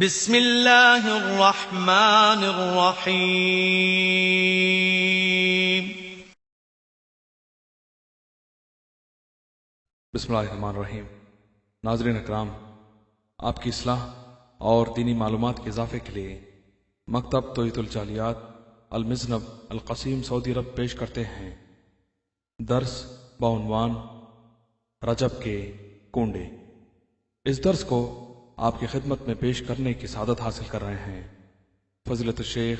بسم اللہ الرحمن الرحیم۔ بسم اللہ الرحمن الرحیم۔ ناظرین اکرام، آپ کی اصلاح اور دینی معلومات کے اضافے کے لیے مکتب توحید الجالیات المذنب القصیم سعودی عرب پیش کرتے ہیں درس بعنوان رجب کے کنڈے۔ اس درس کو آپ کی خدمت میں پیش کرنے کی سعادت حاصل کر رہے ہیں فضیلت الشیخ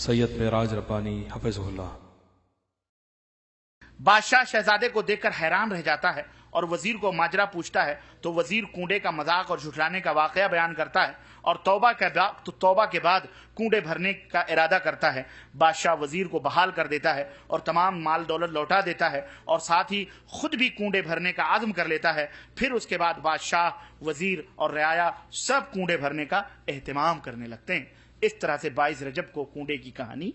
سید معراج ربانی حفظہ اللہ۔ بادشاہ شہزادے کو دیکھ کر حیران رہ جاتا ہے اور وزیر کو ماجرا پوچھتا ہے تو وزیر کنڈے کا مذاق اور جھٹلانے کا واقعہ بیان کرتا ہے اور توبہ کے بعد کنڈے بھرنے کا ارادہ کرتا ہے۔ بادشاہ وزیر کو بحال کر دیتا ہے اور تمام مال دولت لوٹا دیتا ہے اور ساتھ ہی خود بھی کنڈے بھرنے کا عزم کر لیتا ہے۔ پھر اس کے بعد بادشاہ، وزیر اور رعایا سب کنڈے بھرنے کا اہتمام کرنے لگتے ہیں۔ اس طرح سے 22 رجب کو کنڈے کی کہانی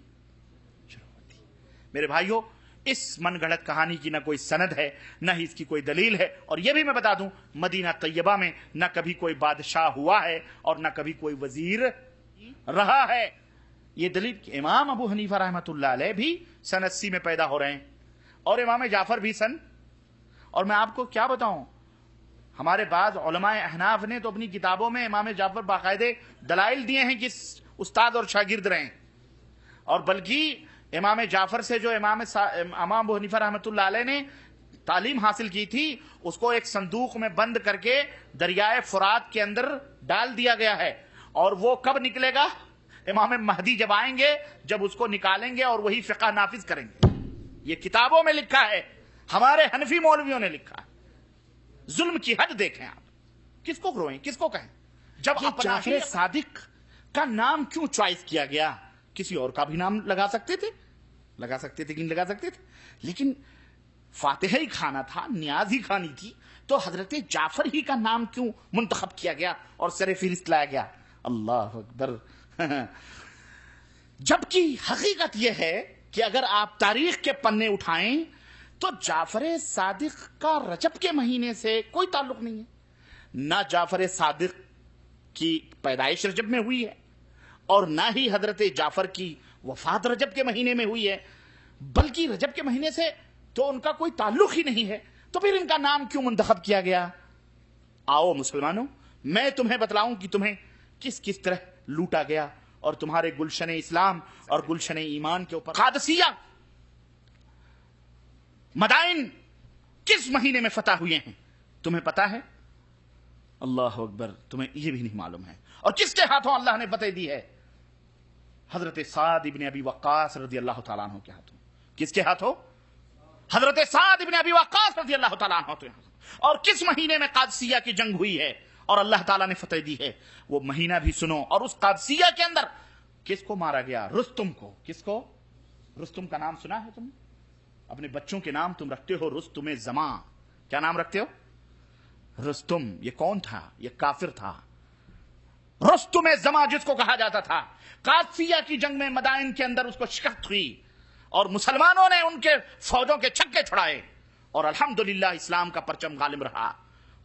شروع ہوتی ہے۔ میرے بھائیوں، اس من گھڑت کہانی کی نہ کوئی سند ہے نہ ہی اس کی کوئی دلیل ہے، اور یہ بھی میں بتا دوں مدینہ طیبہ میں نہ کبھی کوئی بادشاہ ہوا ہے اور نہ کبھی کوئی وزیر رہا ہے۔ یہ دلیل کہ امام ابو حنیفہ رحمۃ اللہ علیہ بھی سن 80 میں پیدا ہو رہے ہیں اور امام جعفر بھی اور میں آپ کو کیا بتاؤں، ہمارے بعض علماء احناف نے تو اپنی کتابوں میں امام جعفر باقاعدے دلائل دیے ہیں کہ استاد اور شاگرد رہے ہیں، اور بلکہ امام جعفر سے جو امام ابو حنیفہ رحمۃ اللہ علیہ نے تعلیم حاصل کی تھی اس کو ایک صندوق میں بند کر کے دریائے فرات کے اندر ڈال دیا گیا ہے، اور وہ کب نکلے گا؟ امام مہدی جب آئیں گے، جب اس کو نکالیں گے اور وہی فقہ نافذ کریں گے۔ یہ کتابوں میں لکھا ہے، ہمارے حنفی مولویوں نے لکھا ہے۔ ظلم کی حد دیکھیں آپ، کس کو روئیں، کس کو کہیں؟ جب جعفر صادق کا نام کیوں چوائس کیا گیا؟ کسی اور کا بھی نام لگا سکتے تھے کہ نہیں لگا سکتے تھے، لیکن فاتحہ ہی کھانا تھا، نیاز ہی کھانی تھی، تو حضرت جعفر ہی کا نام کیوں منتخب کیا گیا اور سر فہرست لایا گیا؟ اللہ اکبر۔ جبکہ حقیقت یہ ہے کہ اگر آپ تاریخ کے پنے اٹھائیں تو جعفر صادق کا رجب کے مہینے سے کوئی تعلق نہیں ہے، نہ جعفر صادق کی پیدائش رجب میں ہوئی ہے اور نہ ہی حضرت جعفر کی وفات رجب کے مہینے میں ہوئی ہے، بلکہ رجب کے مہینے سے تو ان کا کوئی تعلق ہی نہیں ہے، تو پھر ان کا نام کیوں منتخب کیا گیا؟ آؤ مسلمانوں، میں تمہیں بتلاؤں کہ تمہیں کس کس طرح لوٹا گیا اور تمہارے گلشن اسلام اور گلشن ایمان کے اوپر قادسیہ مدائن کس مہینے میں فتح ہوئے ہیں تمہیں پتا ہے؟ اللہ اکبر، تمہیں یہ بھی نہیں معلوم ہے۔ اور کس کے ہاتھوں اللہ نے فتح دی ہے؟ حضرت سعد ابن ابی وقاص رضی اللہ تعالیٰ عنہ کے ہاتھوں۔ کس کے ہاتھوں؟ حضرت سعد ابن ابی وقاص رضی اللہ تعالیٰ عنہ کے ہاتھوں۔ اور کس مہینے میں قادسیہ کی جنگ ہوئی ہے اور اللہ تعالیٰ نے فتح دی ہے؟ وہ مہینہ بھی سنو، اور اس قادسیہ کے اندر کس کو مارا گیا؟ رستم کو۔ کس کو؟ رستم کا نام سنا ہے تم نے؟ اپنے بچوں کے نام تم رکھتے ہو رستم زمان، کیا نام رکھتے ہو؟ رستم۔ یہ کون تھا؟ یہ کافر تھا، رستم زمان جس کو کہا جاتا تھا۔ قادسیہ کی جنگ میں مدائن کے اندر اس کو شکست ہوئی اور مسلمانوں نے ان کے فوجوں کے چھکے چھڑائے اور الحمدللہ اسلام کا پرچم غالب رہا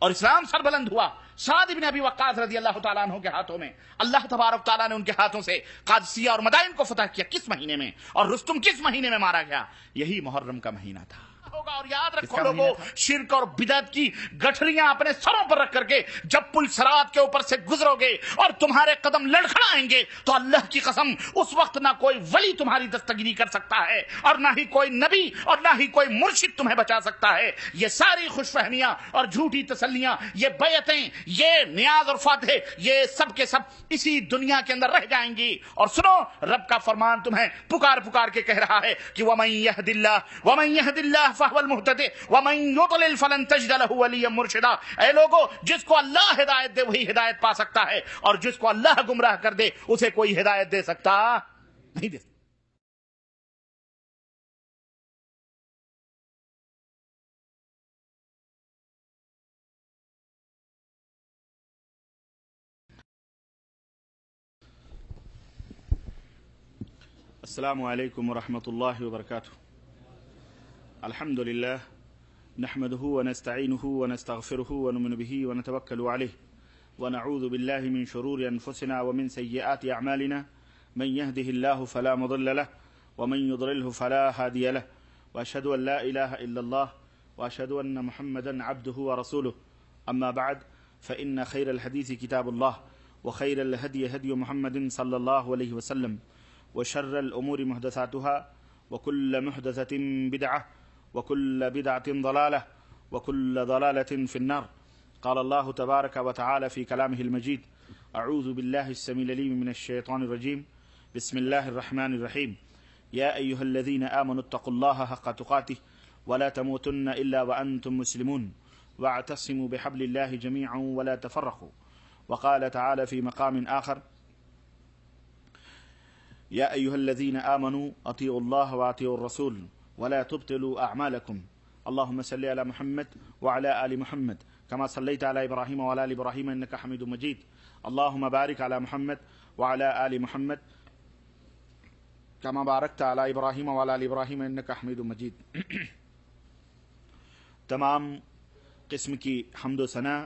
اور اسلام سربلند ہوا۔ سعد بن ابی وقاص رضی اللہ تعالیٰ عنہ کے ہاتھوں میں اللہ تبارک تعالیٰ نے ان کے ہاتھوں سے قادسیہ اور مدائن کو فتح کیا۔ کس مہینے میں؟ اور رستم کس مہینے میں مارا گیا؟ یہی محرم کا مہینہ تھا ہوگا۔ اور یاد رکھو لوگوں، شرک اور بدعت کی گٹھریاں اپنے سروں پر رکھ کر کے جب پل صراط کے اوپر سے گزرو گے اور تمہارے قدم لڑکھڑائیں گے تو اللہ کی قسم اس وقت نہ کوئی ولی تمہاری دستگیری کر سکتا ہے اور نہ ہی کوئی نبی اور نہ ہی کوئی مرشد تمہیں بچا سکتا ہے۔ یہ ساری خوش فہمیاں اور جھوٹی تسلیاں، یہ بیعتیں، یہ نیاز اور فاتح، یہ سب کے سب اسی دنیا کے اندر رہ جائیں گی۔ اور سنو، رب کا فرمان تمہیں پکار پکار کے کہہ رہا ہے کہ وَمَن يَهْدِ اللَّهُ فَهُوَ الْمُهْتَدِ وَمَن يُضْلِلْ فَلَن تَجِدَ لَهُ وَلِيًّا مُرْشِدًا۔ اے لوگو، جس کو اللہ ہدایت دے وہی ہدایت پا سکتا ہے، اور جس کو اللہ گمراہ کر دے اسے کوئی ہدایت دے سکتا نہیں۔ دے السلام علیکم ورحمۃ اللہ وبرکاتہ۔ الحمد للہ نحمده ونستعینه ونستغفره ونؤمن به ونتوکل علیہ ونعوذ بالله من شرور أنفسنا ومن سيئات أعمالنا من يهده الله فلا مضل له ومن يضلله فلا هادي له وأشهد أن لا إله إلا الله وأشهد أن محمدا عبده ورسوله أما بعد فإن خير الحديث كتاب الله وخير الهدي هدي محمد صلى الله عليه وسلم وشر الأمور محدثاتها وكل محدثة بدعة وكل بدعة ضلالة وكل ضلالة في النار. قال الله تبارك وتعالى في كلامه المجيد: أعوذ بالله السميع العليم من الشيطان الرجيم بسم الله الرحمن الرحيم يا أيها الذين آمنوا اتقوا الله حق تقاته ولا تموتن إلا وأنتم مسلمون واعتصموا بحبل الله جميعا ولا تفرقوا. وقال تعالى في مقام آخر: يا أيها الذين آمنوا أطيعوا الله وأطيعوا الرسول ولا تبطلوا أعمالكم. اللهم صل على محمد وعلى آل محمد كما صليت على إبراهيم وعلى آل إبراهيم إنك حميد مجيد. اللهم بارك على محمد وعلى آل محمد كما باركت على إبراهيم وعلى آل إبراهيم إنك حميد مجيد. تمام قسم کی حمد و ثنا،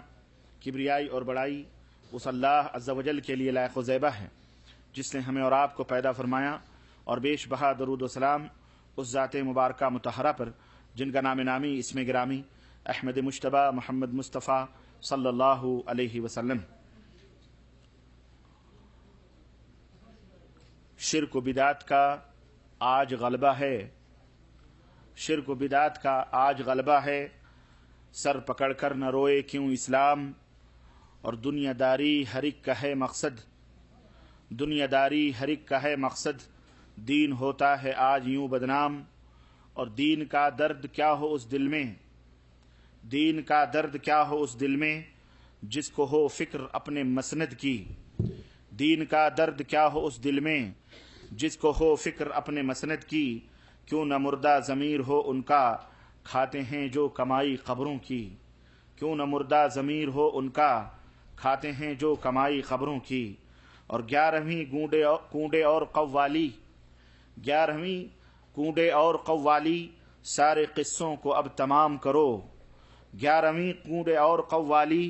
کبریائی اور بڑائی اس اللہ عز و جل کے لیے لائق و زیبہ ہے جس نے ہمیں اور آپ کو پیدا فرمایا، اور بیش بہا درود و سلام اس ذات مبارکہ مطہرہ پر جن کا نام نامی اسم گرامی احمد مجتبیٰ محمد مصطفیٰ صلی اللہ علیہ وسلم. شرک و بدعت کا آج غلبہ ہے، شرک و بدعت کا آج غلبہ ہے، سر پکڑ کر نہ روئے کیوں اسلام، اور دنیا داری ہر ایک کا ہے مقصد، دنیا داری ہر ایک کا ہے مقصد، دین ہوتا ہے آج یوں بدنام، اور دین کا درد کیا ہو اس دل میں، دین کا درد کیا ہو اس دل میں جس کو ہو فکر اپنے مسند کی، دین کا درد کیا ہو اس دل میں جس کو ہو فکر اپنے مسند کی، کیوں نہ مردہ ضمیر ہو ان کا کھاتے ہیں جو کمائی قبروں کی، کیوں نہ مردہ ضمیر ہو ان کا کھاتے ہیں جو کمائی قبروں کی. اور 11ویں کونڈے اور قوالی، 11ویں کونڈے اور قوالی سارے قصوں کو اب تمام کرو، 11ویں کونڈے اور قوالی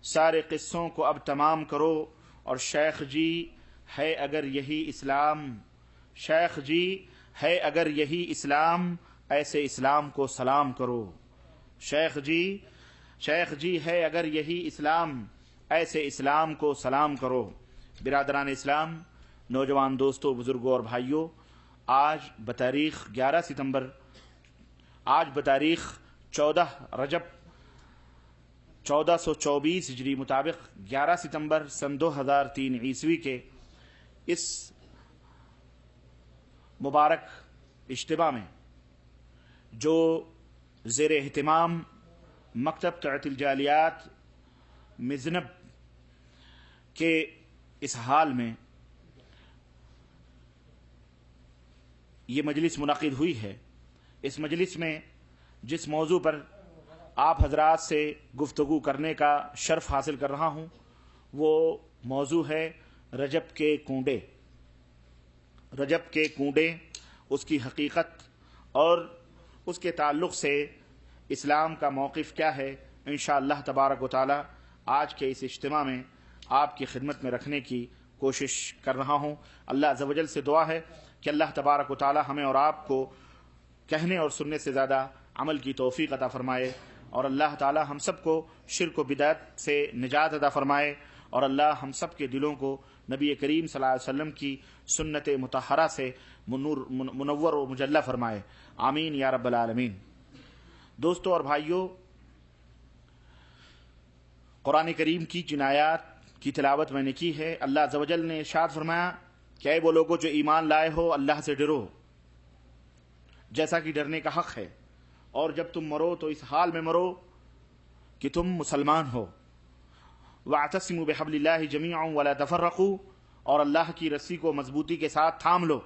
سارے قصوں کو اب تمام کرو. اور شیخ جی ہے اگر یہی اسلام، شیخ جی ہے اگر یہی اسلام، ایسے اسلام کو سلام کرو. شیخ جی ہے اگر یہی اسلام، ایسے اسلام کو سلام کرو. برادران اسلام، نوجوان دوستوں، بزرگوں اور بھائیوں، آج بتاریخ 11 ستمبر، آج بتاریخ 14 رجب 1424 ہجری مطابق 11 ستمبر سن 2003 عیسوی کے اس مبارک اجتماع میں جو زیر اہتمام مکتب طاعت الجالیات مزنب کے اس حال میں یہ مجلس منعقد ہوئی ہے، اس مجلس میں جس موضوع پر آپ حضرات سے گفتگو کرنے کا شرف حاصل کر رہا ہوں وہ موضوع ہے رجب کے کنڈے. رجب کے کنڈے، اس کی حقیقت اور اس کے تعلق سے اسلام کا موقف کیا ہے، انشاءاللہ تبارک و تعالی آج کے اس اجتماع میں آپ کی خدمت میں رکھنے کی کوشش کر رہا ہوں. اللہ عز و جل سے دعا ہے کہ اللہ تبارک و تعالی ہمیں اور آپ کو کہنے اور سننے سے زیادہ عمل کی توفیق عطا فرمائے، اور اللہ تعالی ہم سب کو شرک و بدعت سے نجات عطا فرمائے، اور اللہ ہم سب کے دلوں کو نبی کریم صلی اللہ علیہ وسلم کی سنت مطہرہ سے منور و مجلہ فرمائے. آمین یا رب العالمین. دوستو اور بھائیو، قرآن کریم کی جن آیات کی تلاوت میں نے کی ہے، اللہ عز و جل نے ارشاد فرمایا کہ اے وہ لوگوں جو ایمان لائے ہو اللہ سے ڈرو جیسا کہ ڈرنے کا حق ہے، اور جب تم مرو تو اس حال میں مرو کہ تم مسلمان ہو. وَاعْتَصِمُوا بِحَبْلِ اللَّهِ جَمِيعًا وَلَا تَفَرَّقُوا، اور اللہ کی رسی کو مضبوطی کے ساتھ تھام لو،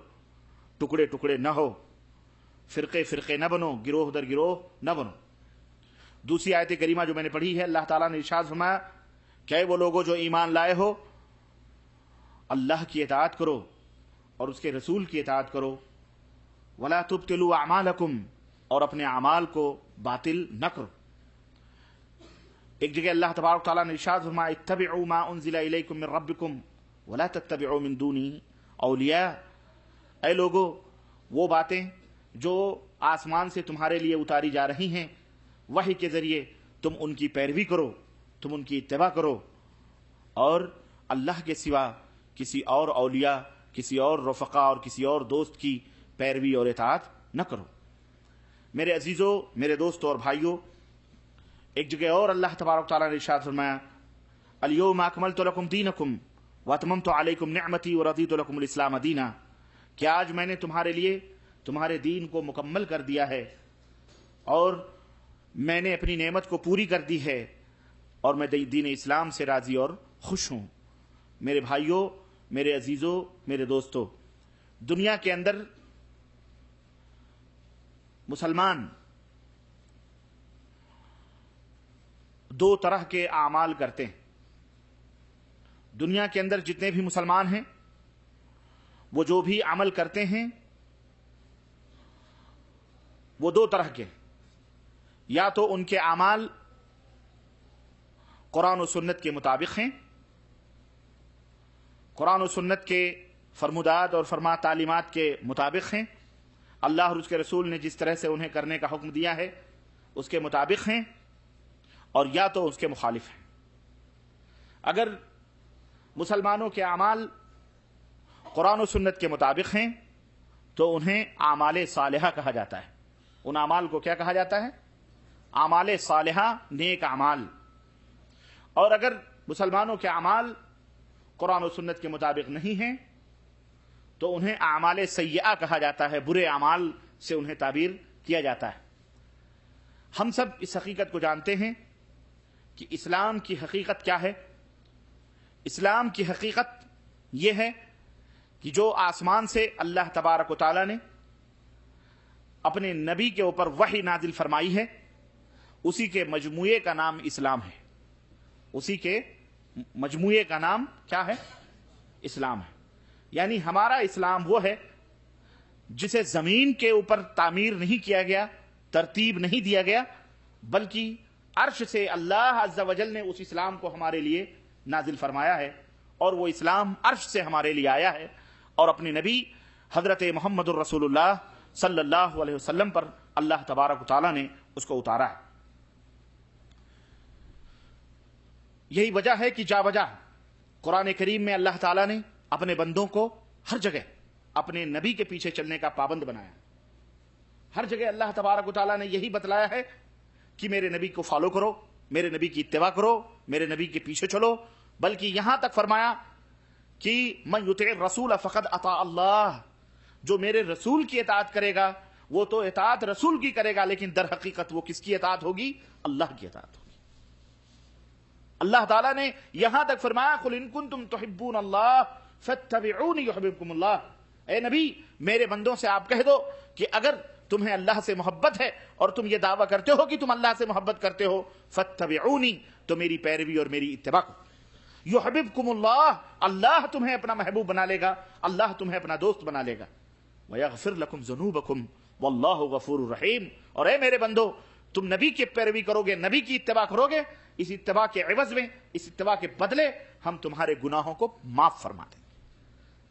ٹکڑے ٹکڑے نہ ہو، فرقے فرقے نہ بنو، گروہ در گروہ نہ بنو. دوسری آیت کریمہ جو میں نے پڑھی ہے، اللہ تعالیٰ نے ارشاد فرمایا کہ اے وہ لوگوں جو ایمان لائے ہو اللہ کی اطاعت کرو اور اس کے رسول کی اطاعت کرو. وَلَا تُبْتِلُوا أَعْمَالَكُمْ، اور اپنے اعمال کو باطل نہ کرو. ایک جگہ اللہ تبارک تعالیٰ نے ارشاد فرمایا اتبعوا ما انزل الیکم من ربکم ولا تتبعوا من دونہ اولیاء، اے لوگو وہ باتیں جو آسمان سے تمہارے لیے اتاری جا رہی ہیں وحی کے ذریعے تم ان کی پیروی کرو، تم ان کی اتباع کرو، اور اللہ کے سوا کسی اور اولیاء، کسی اور رفقا اور کسی اور دوست کی پیروی اور اطاعت نہ کرو۔ میرے عزیزوں، میرے دوستوں اور بھائیوں، ایک جگہ اور اللہ تبارک تعالیٰ نے ارشاد فرمایا الیوم اکملت لکم دینکم واتممت علیکم نعمتی ورضیت لکم الاسلام دینا، کہ آج میں نے تمہارے لیے تمہارے دین کو مکمل کر دیا ہے اور میں نے اپنی نعمت کو پوری کر دی ہے اور میں دین اسلام سے راضی اور خوش ہوں۔ میرے بھائیوں، میرے عزیزوں، میرے دوستوں، دنیا کے اندر مسلمان دو طرح کے اعمال کرتے ہیں۔ دنیا کے اندر جتنے بھی مسلمان ہیں وہ جو بھی عمل کرتے ہیں وہ دو طرح کے، یا تو ان کے اعمال قرآن و سنت کے مطابق ہیں، قرآن و سنت کے فرمودات اور فرما تعلیمات کے مطابق ہیں، اللہ اور اس کے رسول نے جس طرح سے انہیں کرنے کا حکم دیا ہے اس کے مطابق ہیں، اور یا تو اس کے مخالف ہیں۔ اگر مسلمانوں کے اعمال قرآن و سنت کے مطابق ہیں تو انہیں اعمال صالحہ کہا جاتا ہے۔ ان اعمال کو کیا کہا جاتا ہے؟ اعمال صالحہ، نیک اعمال۔ اور اگر مسلمانوں کے اعمال قرآن و سنت کے مطابق نہیں ہیں تو انہیں اعمال سیئہ کہا جاتا ہے، برے اعمال سے انہیں تعبیر کیا جاتا ہے۔ ہم سب اس حقیقت کو جانتے ہیں کہ اسلام کی حقیقت کیا ہے۔ اسلام کی حقیقت یہ ہے کہ جو آسمان سے اللہ تبارک و تعالی نے اپنے نبی کے اوپر وحی نازل فرمائی ہے اسی کے مجموعے کا نام اسلام ہے، اسی کے مجموعے کا نام کیا ہے؟ اسلام ہے۔ یعنی ہمارا اسلام وہ ہے جسے زمین کے اوپر تعمیر نہیں کیا گیا، ترتیب نہیں دیا گیا، بلکہ عرش سے اللہ عز و جل نے اس اسلام کو ہمارے لیے نازل فرمایا ہے، اور وہ اسلام عرش سے ہمارے لیے آیا ہے، اور اپنے نبی حضرت محمد الرسول اللہ صلی اللہ علیہ وسلم پر اللہ تبارک و تعالیٰ نے اس کو اتارا ہے۔ یہی وجہ ہے کہ جا بجا قرآن کریم میں اللہ تعالیٰ نے اپنے بندوں کو ہر جگہ اپنے نبی کے پیچھے چلنے کا پابند بنایا۔ ہر جگہ اللہ تبارک و تعالیٰ نے یہی بتلایا ہے کہ میرے نبی کو فالو کرو، میرے نبی کی اتباع کرو، میرے نبی کے پیچھے چلو، بلکہ یہاں تک فرمایا کہ من یطع الرسول فقد اطاع اللہ، جو میرے رسول کی اطاعت کرے گا وہ تو اطاعت رسول کی کرے گا، لیکن در حقیقت وہ کس کی اطاعت ہوگی؟ اللہ کی اطاعت ہوگی۔ اللہ تعالیٰ نے یہاں تک فرمایا قل ان کنتم تحبون اللہ فاتبعونی یحببکم اللہ، اے نبی میرے بندوں سے آپ کہہ دو کہ اگر تمہیں اللہ سے محبت ہے اور تم یہ دعویٰ کرتے ہو کہ تم اللہ سے محبت کرتے ہو، فاتبعونی، تو میری پیروی اور میری اتباع کرو، یحببکم اللہ، اللہ تمہیں اپنا محبوب بنا لے گا، اللہ تمہیں اپنا دوست بنا لے گا، ویغفر لکم ذنوبکم واللہ غفور رحیم، اور اے میرے بندو تم نبی کی پیروی کرو گے، نبی کی اتباع کرو گے، اس اتباع کے عوض میں، اس اتباع کے بدلے ہم تمہارے گناہوں کو معاف فرما دیں گے،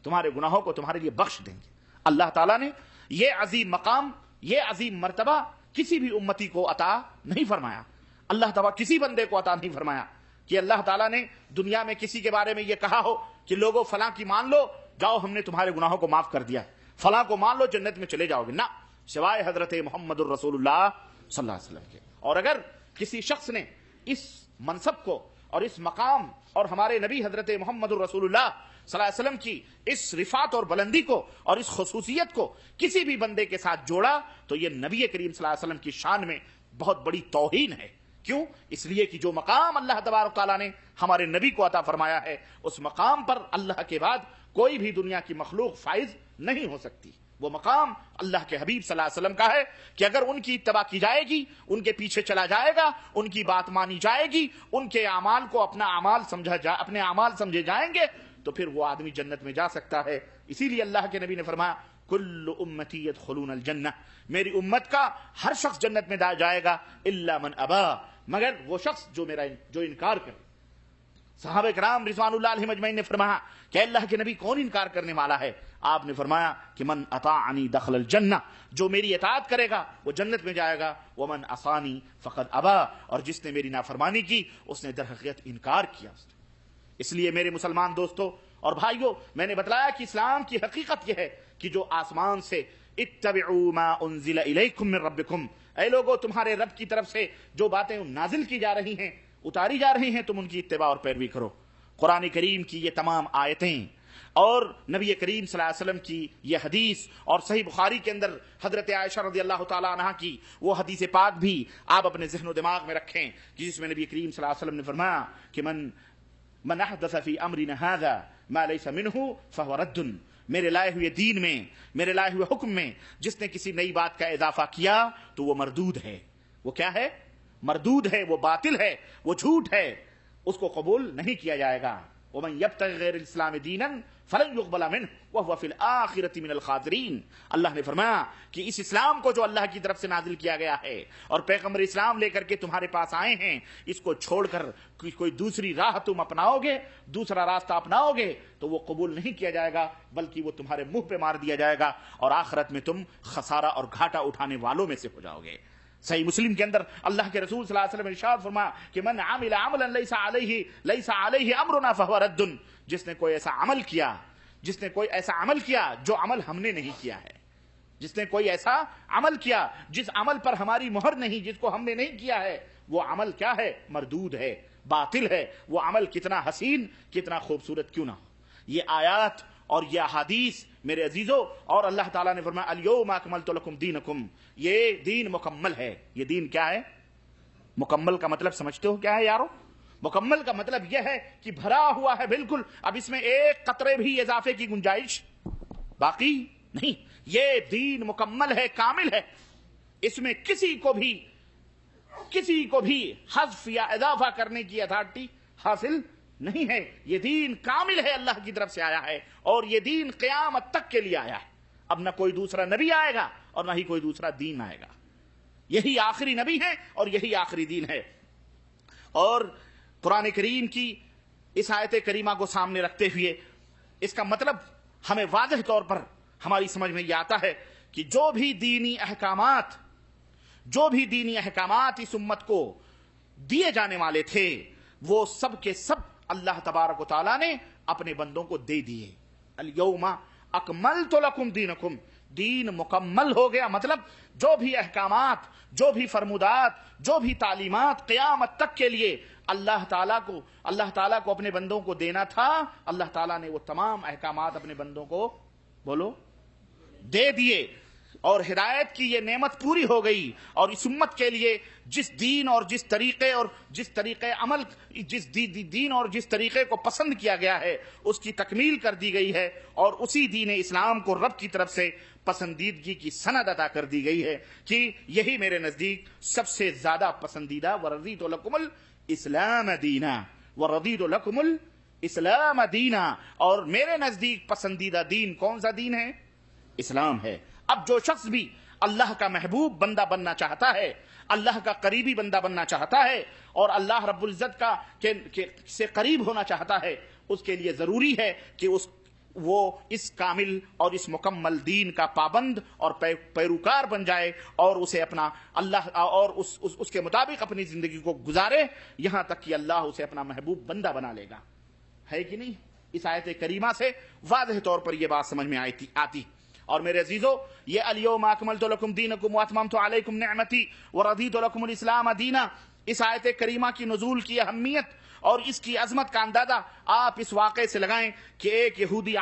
تمہارے گناہوں کو تمہارے لیے بخش دیں گے۔ اللہ تعالیٰ نے یہ عظیم مقام، یہ عظیم مرتبہ کسی بھی امتی کو عطا نہیں فرمایا، اللہ تعالیٰ کسی بندے کو عطا نہیں فرمایا کہ اللہ تعالیٰ نے دنیا میں کسی کے بارے میں یہ کہا ہو کہ لوگوں فلاں کی مان لو، جاؤ ہم نے تمہارے گناہوں کو معاف کر دیا، فلاں کو مان لو جنت میں چلے جاؤ گے، نہ، سوائے حضرت محمد الرسول اللہ صلی اللہ علیہ وسلم کے۔ اور اگر کسی شخص نے اس منصب کو اور اس مقام اور ہمارے نبی حضرت محمد الرسول اللہ صلی اللہ علیہ وسلم کی اس رفعت اور بلندی کو اور اس خصوصیت کو کسی بھی بندے کے ساتھ جوڑا تو یہ نبی کریم صلی اللہ علیہ وسلم کی شان میں بہت بڑی توہین ہے۔ کیوں؟ اس لیے کہ جو مقام اللہ تبارک تعالیٰ نے ہمارے نبی کو عطا فرمایا ہے اس مقام پر اللہ کے بعد کوئی بھی دنیا کی مخلوق فائز نہیں ہو سکتی۔ وہ مقام اللہ کے حبیب صلی اللہ علیہ وسلم کا ہے کہ اگر ان کی اتباع کی جائے گی، ان کے پیچھے چلا جائے گا، ان کی بات مانی جائے گی، ان کے اعمال کو اپنے اعمال سمجھے جائیں گے تو پھر وہ آدمی جنت میں جا سکتا ہے۔ اسی لیے اللہ کے نبی نے فرمایا کل امتی یدخلون الجنہ، میری امت کا ہر شخص جنت میں جائے گا الا من ابا، مگر وہ شخص جو انکار کرے۔ صحابہ کرام رضوان اللہ علیہم اجمعین نے فرمایا کہ اللہ کے نبی کون انکار کرنے والا ہے؟ آپ نے فرمایا کہ من اطاعنی دخل الجنہ، جو میری اطاعت کرے گا وہ جنت میں جائے گا، ومن عصانی فقد ابا، اور جس نے میری نافرمانی کی اس نے در حقیقت انکار کیا۔ اس لیے میرے مسلمان دوستو اور بھائیو، میں نے بتلایا کہ اسلام کی حقیقت یہ ہے کہ جو آسمان سے اتبعوا ما انزل الیکم من ربکم، اے لوگو تمہارے رب کی طرف سے جو باتیں نازل کی جا رہی ہیں، اتاری جا رہی ہیں، تم ان کی اتباع اور پیروی کرو۔ قرآن کریم کی یہ تمام آیتیں اور نبی کریم صلی اللہ علیہ وسلم کی یہ حدیث، اور صحیح بخاری کے اندر حضرت عائشہ رضی اللہ تعالی عنہا کی وہ حدیث پاک بھی آپ اپنے ذہن و دماغ میں رکھیں، جس میں نبی کریم صلی اللہ علیہ وسلم نے فرمایا کہ من احدث فی امرنا ھذا ما لیس منہ فہو رد، میرے لائے ہوئے دین میں، میرے لائے ہوئے حکم میں جس نے کسی نئی بات کا اضافہ کیا تو وہ مردود ہے۔ وہ کیا ہے؟ مردود ہے، وہ باطل ہے، وہ جھوٹ ہے، اس کو قبول نہیں کیا جائے گا۔ ومن یبتغ غیر الاسلام دینا فلن یقبل منہ وہو فی الآخرۃ من الخاسرین، اللہ نے فرمایا کہ اس اسلام کو جو اللہ کی طرف سے نازل کیا گیا ہے اور پیغمبر اسلام لے کر کے تمہارے پاس آئے ہیں، اس کو چھوڑ کر کوئی دوسری راہ تم اپناؤ گے، دوسرا راستہ اپناؤ گے تو وہ قبول نہیں کیا جائے گا، بلکہ وہ تمہارے منہ پہ مار دیا جائے گا اور آخرت میں تم خسارہ اور گھاٹا اٹھانے والوں میں سے ہو جاؤ گے۔ صحیح مسلم کے اندر اللہ کے رسول صلی اللہ علیہ وسلم ارشاد فرمایا کہ من عمل عملا لیس علیہ امرنا فہو رد، جس نے کوئی ایسا عمل کیا جو عمل ہم نے نہیں کیا ہے، جس نے کوئی ایسا عمل کیا جس عمل پر ہماری مہر نہیں، جس کو ہم نے نہیں کیا ہے، وہ عمل کیا ہے؟ مردود ہے، باطل ہے۔ وہ عمل کتنا حسین، کتنا خوبصورت کیوں نہ ہو۔ یہ آیات اور یہ احادیث میرے عزیزو، اور اللہ تعالیٰ نے فرمایا الیوم اکملت لکم دینکم، یہ دین مکمل ہے۔ یہ دین کیا ہے؟ مکمل کا مطلب سمجھتے ہو کیا ہے یارو؟ مکمل کا مطلب یہ ہے کہ بھرا ہوا ہے بالکل، اب اس میں ایک قطرے بھی اضافے کی گنجائش باقی نہیں۔ یہ دین مکمل ہے، کامل ہے، اس میں کسی کو بھی حذف یا اضافہ کرنے کی اتھارٹی حاصل نہیں ہے۔ یہ دین کامل ہے، اللہ کی طرف سے آیا ہے، اور یہ دین قیامت تک کے لیے آیا ہے۔ اب نہ کوئی دوسرا نبی آئے گا اور نہ ہی کوئی دوسرا دین آئے گا، یہی آخری نبی ہے اور یہی آخری دین ہے۔ اور قرآن کریم کی اس آیت کریمہ کو سامنے رکھتے ہوئے اس کا مطلب ہمیں واضح طور پر ہماری سمجھ میں یہ آتا ہے کہ جو بھی دینی احکامات اس امت کو دیے جانے والے تھے وہ سب کے سب اللہ تبارک و تعالیٰ نے اپنے بندوں کو دے دیے۔ الیوم اکملت لکم دینکم، دین مکمل ہو گیا، مطلب جو بھی احکامات، جو بھی فرمودات، جو بھی تعلیمات قیامت تک کے لیے اللہ تعالیٰ کو اپنے بندوں کو دینا تھا، اللہ تعالیٰ نے وہ تمام احکامات اپنے بندوں کو دے دیے، اور ہدایت کی یہ نعمت پوری ہو گئی، اور اس امت کے لیے جس دین اور جس طریقے عمل، جس دین اور جس طریقے کو پسند کیا گیا ہے اس کی تکمیل کر دی گئی ہے، اور اسی دین اسلام کو رب کی طرف سے پسندیدگی کی سند عطا کر دی گئی ہے کہ یہی میرے نزدیک سب سے زیادہ پسندیدہ وَرَضِيتُ لَكُمُ الْإِسْلَامَ دِينًا، وَرَضِيتُ لَكُمُ الْإِسْلَامَ دِينًا، اور میرے نزدیک پسندیدہ دین کون سا دین ہے؟ اسلام ہے۔ اب جو شخص بھی اللہ کا محبوب بندہ بننا چاہتا ہے، اللہ کا قریبی بندہ بننا چاہتا ہے، اور اللہ رب العزت سے قریب ہونا چاہتا ہے، اس کے لیے ضروری ہے کہ وہ اس کامل اور اس مکمل دین کا پابند اور پیروکار بن جائے، اور اسے اپنا اللہ اور اس کے مطابق اپنی زندگی کو گزارے، یہاں تک کہ اللہ اسے اپنا محبوب بندہ بنا لے گا۔ ہے کہ نہیں؟ اس آیت کریمہ سے واضح طور پر یہ بات سمجھ میں آتی۔ اور میرے عزیزو، یہ الیوم اکملت لکم دینکم واتممت علیکم نعمتی ورضیت لکم الاسلام دینا، اس آیت کریمہ کی نزول کی اہمیت اور اس کی عظمت کا اندازہ آپ اس واقعے سے لگائیں کہ ایک یہودی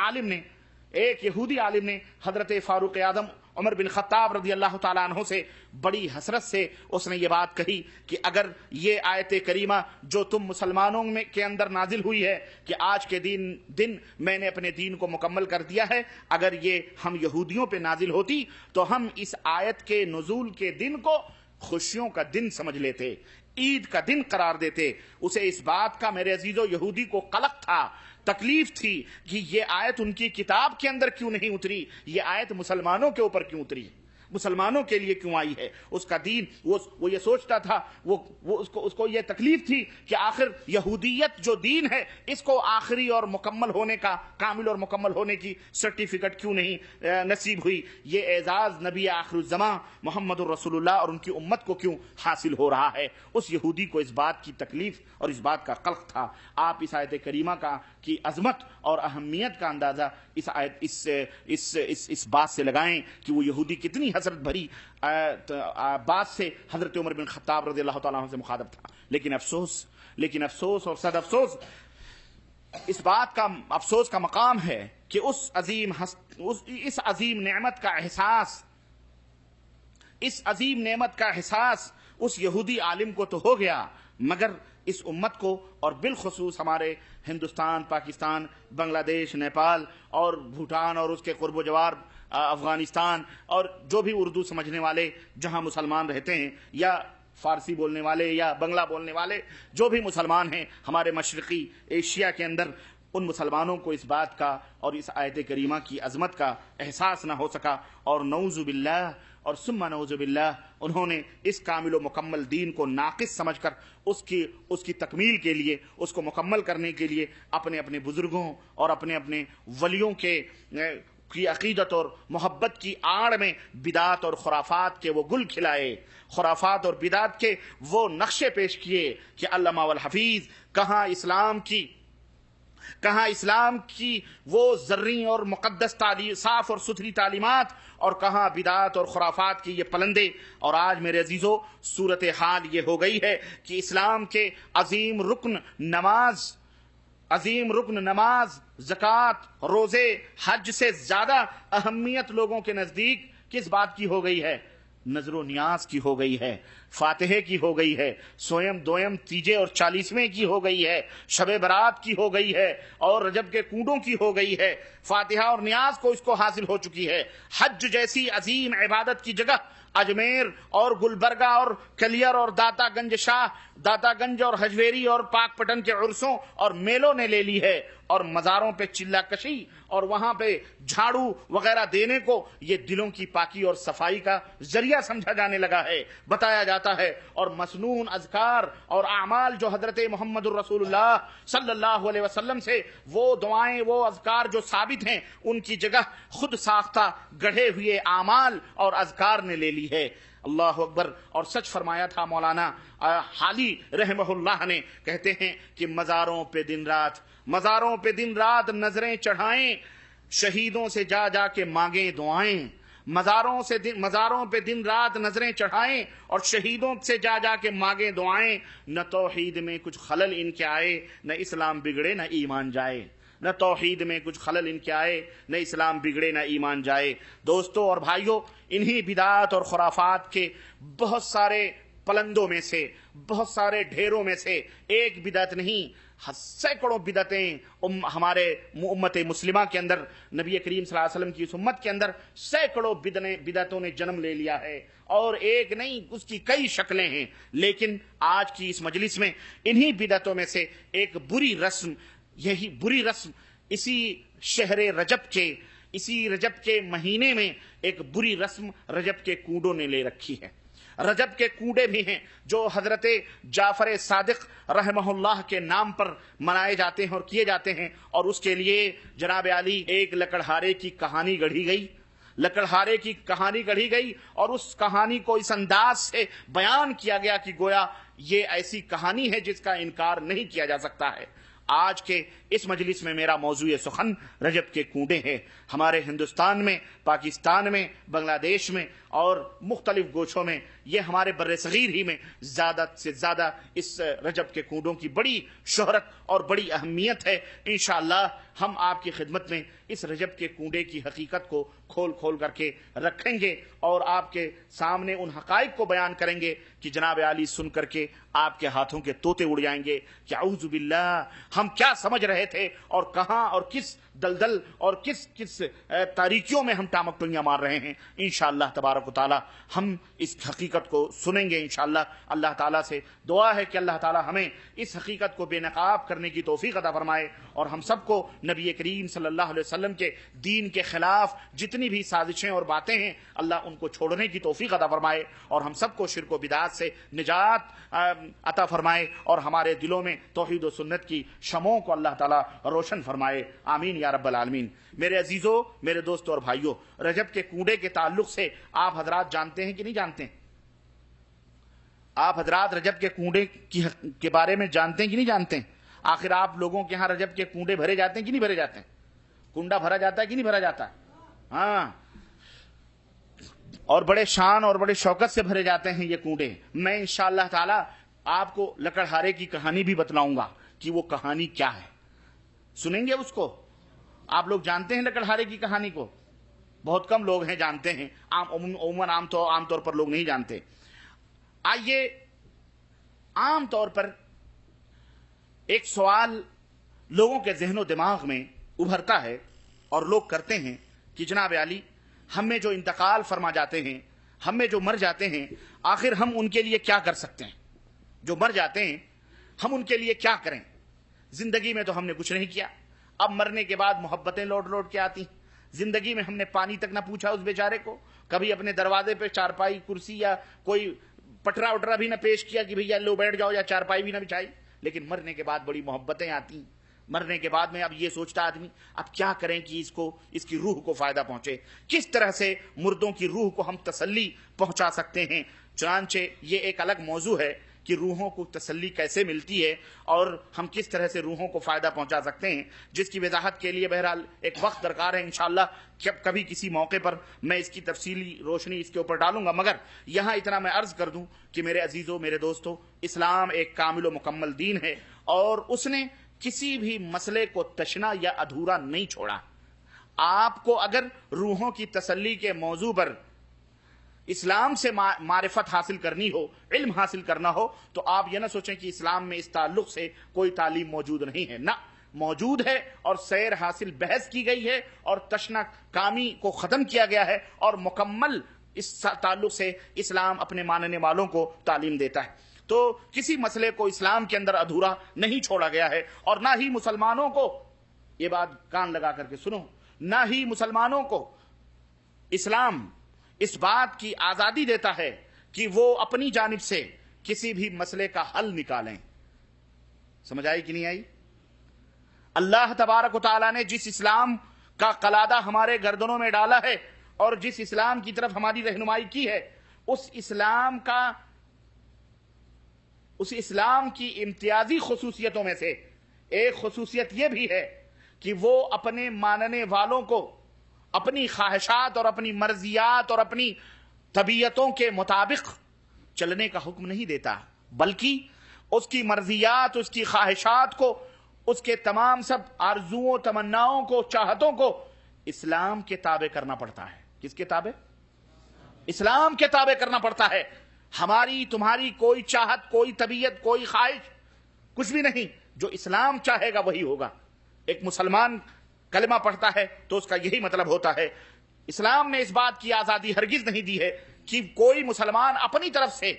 عالم نے حضرت فاروق اعظم عمر بن خطاب رضی اللہ تعالیٰ عنہ سے بڑی حسرت سے اس نے یہ بات کہی کہ اگر یہ آیت کریمہ جو تم مسلمانوں کے اندر نازل ہوئی ہے کہ آج کے دن میں نے اپنے دین کو مکمل کر دیا ہے، اگر یہ ہم یہودیوں پہ نازل ہوتی تو ہم اس آیت کے نزول کے دن کو خوشیوں کا دن سمجھ لیتے، عید کا دن قرار دیتے، اسے اس بات کا میرے عزیزو یہودی کو قلق تھا، تکلیف تھی کہ یہ آیت ان کی کتاب کے اندر کیوں نہیں اتری، یہ آیت مسلمانوں کے اوپر کیوں اتری، مسلمانوں کے لیے کیوں آئی ہے۔ اس کا دین وہ یہ سوچتا تھا، اس کو یہ تکلیف تھی کہ آخر یہودیت جو دین ہے اس کو آخری اور مکمل ہونے کا، کامل اور مکمل ہونے کی سرٹیفکیٹ کیوں نہیں نصیب ہوئی، یہ اعزاز نبی آخر الزمان محمد الرسول اللہ اور ان کی امت کو کیوں حاصل ہو رہا ہے۔ اس یہودی کو اس بات کی تکلیف اور اس بات کا قلق تھا۔ آپ اس آیت کریمہ کی عظمت اور اہمیت کا اندازہ اس بات سے لگائیں کہ وہ یہودی کتنی حسرت بھری بات سے حضرت عمر بن خطاب رضی اللہ تعالیٰ عنہ سے مخاطب تھا۔ لیکن افسوس اور صد افسوس، اس بات کا افسوس کا مقام ہے کہ اس عظیم نعمت کا احساس اس یہودی عالم کو تو ہو گیا، مگر اس امت کو اور بالخصوص ہمارے ہندوستان، پاکستان، بنگلہ دیش، نیپال اور بھوٹان اور اس کے قرب و جوار افغانستان اور جو بھی اردو سمجھنے والے جہاں مسلمان رہتے ہیں، یا فارسی بولنے والے یا بنگلہ بولنے والے جو بھی مسلمان ہیں ہمارے مشرقی ایشیا کے اندر، ان مسلمانوں کو اس بات کا اور اس آیت کریمہ کی عظمت کا احساس نہ ہو سکا، اور نعوذ باللہ اور ثم نعوذ باللہ انہوں نے اس کامل و مکمل دین کو ناقص سمجھ کر اس کی تکمیل کے لیے، اس کو مکمل کرنے کے لیے اپنے بزرگوں اور اپنے ولیوں کی عقیدت اور محبت کی آڑ میں بدعت اور خرافات کے وہ گل کھلائے، خرافات اور بدعت کے وہ نقشے پیش کیے کہ علامہ والحفیظ کہاں اسلام کی وہ زرعی اور مقدس صاف اور ستھری تعلیمات، اور کہاں بدعت اور خرافات کی یہ پلندے۔ اور آج میرے عزیزو صورتحال یہ ہو گئی ہے کہ اسلام کے عظیم رکن نماز، زکوٰۃ، روزے، حج سے زیادہ اہمیت لوگوں کے نزدیک کس بات کی ہو گئی ہے؟ نظر و نیاز کی ہو گئی ہے، فاتحے کی ہو گئی ہے، سویم دویم تیجے اور 40ویں کی ہو گئی ہے، شب برات کی ہو گئی ہے، اور رجب کے کنڈوں کی ہو گئی ہے۔ فاتحہ اور نیاز کو اس کو حاصل ہو چکی ہے۔ حج جیسی عظیم عبادت کی جگہ اجمیر اور گلبرگہ اور کلیر اور داتا گنج اور حجویری اور پاک پٹن کے عرسوں اور میلوں نے لے لی ہے، اور مزاروں پہ چلہ کشی اور وہاں پہ جھاڑو وغیرہ دینے کو یہ دلوں کی پاکی اور صفائی کا ذریعہ سمجھا جانے لگا ہے، بتایا جاتا ہے۔ اور مسنون اذکار اور اعمال جو حضرت محمد الرسول اللہ صلی اللہ علیہ وسلم سے وہ دعائیں، وہ اذکار جو ثابت ہیں، ان کی جگہ خود ساختہ گڑھے ہوئے اعمال اور اذکار نے لے لی ہے۔ اللہ اکبر۔ اور سچ فرمایا تھا مولانا حالی رحمہ اللہ نے، کہتے ہیں کہ مزاروں پہ دن رات نظریں چڑھائیں، شہیدوں سے جا کے مانگیں دعائیں۔ مزاروں پہ دن رات نظریں چڑھائیں اور شہیدوں سے جا کے مانگیں دعائیں، نہ توحید میں کچھ خلل ان کے آئے، نہ اسلام بگڑے نہ ایمان جائے۔ نہ توحید میں کچھ خلل ان کے آئے، نہ اسلام بگڑے نہ ایمان جائے۔ دوستو اور بھائیو، انہی بدعات اور خرافات کے بہت سارے پلندوں میں سے، بہت سارے ڈھیروں میں سے ایک بدعت نہیں، سینکڑوں بدعتیں ہمارے امت مسلمہ کے اندر، نبی کریم صلی اللہ علیہ وسلم کی اس امت کے اندر سینکڑوں بدعتوں نے جنم لے لیا ہے، اور ایک نہیں، اس کی کئی شکلیں ہیں۔ لیکن آج کی اس مجلس میں انہی بدعتوں میں سے ایک بری رسم اسی شہر رجب کے مہینے میں ایک بری رسم رجب کے کنڈوں نے لے رکھی ہے۔ رجب کے کنڈے بھی ہیں جو حضرت جعفر صادق رحمہ اللہ کے نام پر منائے جاتے ہیں اور کیے جاتے ہیں، اور اس کے لیے جناب علی ایک لکڑہارے کی کہانی گڑھی گئی، اور اس کہانی کو اس انداز سے بیان کیا گیا کہ گویا یہ ایسی کہانی ہے جس کا انکار نہیں کیا جا سکتا ہے۔ آج کے اس مجلس میں میرا موضوع سخن رجب کے کنڈے ہے۔ ہمارے ہندوستان میں، پاکستان میں، بنگلہ دیش میں اور مختلف گوشوں میں، یہ ہمارے بر صغیر ہی میں زیادہ سے زیادہ اس رجب کے کنڈوں کی بڑی شہرت اور بڑی اہمیت ہے۔ انشاءاللہ ہم آپ کی خدمت میں اس رجب کے کنڈے کی حقیقت کو کھول کر کے رکھیں گے، اور آپ کے سامنے ان حقائق کو بیان کریں گے کہ جناب عالی سن کر کے آپ کے ہاتھوں کے طوطے اڑ جائیں گے کہ اعوذ باللہ، ہم کیا سمجھ رہے تھے اور کہاں اور کس دلدل اور کس تاریکیوں میں ہم ٹامک ٹولیاں مار رہے ہیں۔ انشاءاللہ تبارک تبارک و تعالی ہم اس حقیقت کو سنیں گے انشاءاللہ. اللہ تعالیٰ سے دعا ہے کہ اللہ تعالیٰ ہمیں اس حقیقت کو بے نقاب کرنے کی توفیق عطا فرمائے اور ہم سب کو نبی کریم صلی اللہ علیہ وسلم کے دین کے خلاف جتنی بھی سازشیں اور باتیں ہیں اللہ ان کو چھوڑنے کی توفیق عطا فرمائے اور ہم سب کو شرک و بدعات سے نجات عطا فرمائے اور ہمارے دلوں میں توحید و سنت کی شمعوں کو اللہ تعالیٰ روشن فرمائے. آمین یا رب العالمین. میرے عزیزوں، میرے دوستوں اور بھائیوں، رجب کے کنڈے کے تعلق سے آپ حضرات جانتے ہیں کہ نہیں جانتے ہیں؟ آپ حضرات رجب کے کنڈے کے بارے میں جانتے ہیں کہ نہیں جانتے ہیں؟ آخر آپ لوگوں کے ہاں رجب کے کنڈے بھرے جاتے ہیں کہ نہیں بھرے جاتے ہیں؟ کنڈا بھرا جاتا ہے کہ نہیں بھرا جاتا؟ ہاں، اور بڑے شان اور بڑے شوکت سے بھرے جاتے ہیں یہ کنڈے. میں انشاءاللہ تعالی آپ کو لکڑہارے کی کہانی بھی بتلاؤں گا کہ وہ کہانی کیا ہے. سنیں گے اس کو؟ آپ لوگ جانتے ہیں لکڑہارے کی کہانی کو؟ بہت کم لوگ ہیں جانتے ہیں، عموماً عام طور پر لوگ نہیں جانتے. آئیے عام طور پر ایک سوال لوگوں کے ذہن و دماغ میں ابھرتا ہے اور لوگ کرتے ہیں کہ جناب علی، ہم میں جو انتقال فرما جاتے ہیں، ہم میں جو مر جاتے ہیں، آخر ہم ان کے لیے کیا کر سکتے ہیں؟ جو مر جاتے ہیں ہم ان کے لیے کیا کریں؟ زندگی میں تو ہم نے کچھ نہیں کیا، اب مرنے کے بعد محبتیں لوٹ لوٹ کے آتی ہیں. زندگی میں ہم نے پانی تک نہ پوچھا اس بیچارے کو، کبھی اپنے دروازے پہ چارپائی کرسی یا کوئی پٹرا وٹرا بھی نہ پیش کیا کہ بھئی لو بیٹھ جاؤ، یا چارپائی بھی نہ بچھائی. لیکن مرنے کے بعد بڑی محبتیں آتی ہیں. مرنے کے بعد میں اب یہ سوچتا آدمی اب کیا کریں کہ اس کی روح کو فائدہ پہنچے، کس طرح سے مردوں کی روح کو ہم تسلی پہنچا سکتے ہیں. چنانچہ یہ ایک الگ موضوع ہے کہ روحوں کو تسلی کیسے ملتی ہے اور ہم کس طرح سے روحوں کو فائدہ پہنچا سکتے ہیں، جس کی وضاحت کے لیے بہرحال ایک وقت درکار ہے. انشاءاللہ کبھی کسی موقع پر میں اس کی تفصیلی روشنی اس کے اوپر ڈالوں گا. مگر یہاں اتنا میں عرض کر دوں کہ میرے عزیزوں، میرے دوستوں، اسلام ایک کامل و مکمل دین ہے اور اس نے کسی بھی مسئلے کو تشنا یا ادھورا نہیں چھوڑا. آپ کو اگر روحوں کی تسلی کے موضوع پر اسلام سے معرفت حاصل کرنی ہو، علم حاصل کرنا ہو، تو آپ یہ نہ سوچیں کہ اسلام میں اس تعلق سے کوئی تعلیم موجود نہیں ہے. نہ، موجود ہے اور سیر حاصل بحث کی گئی ہے اور تشنا کامی کو ختم کیا گیا ہے اور مکمل اس تعلق سے اسلام اپنے ماننے والوں کو تعلیم دیتا ہے. تو کسی مسئلے کو اسلام کے اندر ادھورا نہیں چھوڑا گیا ہے اور نہ ہی مسلمانوں کو، یہ بات کان لگا کر کے سنو، نہ ہی مسلمانوں کو اسلام اس بات کی آزادی دیتا ہے کہ وہ اپنی جانب سے کسی بھی مسئلے کا حل نکالیں. سمجھ آئی کہ نہیں آئی؟ اللہ تبارک و تعالیٰ نے جس اسلام کا قلادہ ہمارے گردنوں میں ڈالا ہے اور جس اسلام کی طرف ہماری رہنمائی کی ہے، اس اسلام کی امتیازی خصوصیتوں میں سے ایک خصوصیت یہ بھی ہے کہ وہ اپنے ماننے والوں کو اپنی خواہشات اور اپنی مرضیات اور اپنی طبیعتوں کے مطابق چلنے کا حکم نہیں دیتا، بلکہ اس کی مرضیات، اس کی خواہشات کو، اس کے تمام سب آرزوؤں، تمناؤں کو، چاہتوں کو اسلام کے تابع کرنا پڑتا ہے. کس کے تابع؟ اسلام کے تابع کرنا پڑتا ہے. ہماری تمہاری کوئی چاہت، کوئی طبیعت، کوئی خواہش کچھ بھی نہیں. جو اسلام چاہے گا وہی ہوگا. ایک مسلمان کلمہ پڑھتا ہے تو اس کا یہی مطلب ہوتا ہے. اسلام نے اس بات کی آزادی ہرگز نہیں دی ہے کہ کوئی مسلمان اپنی طرف سے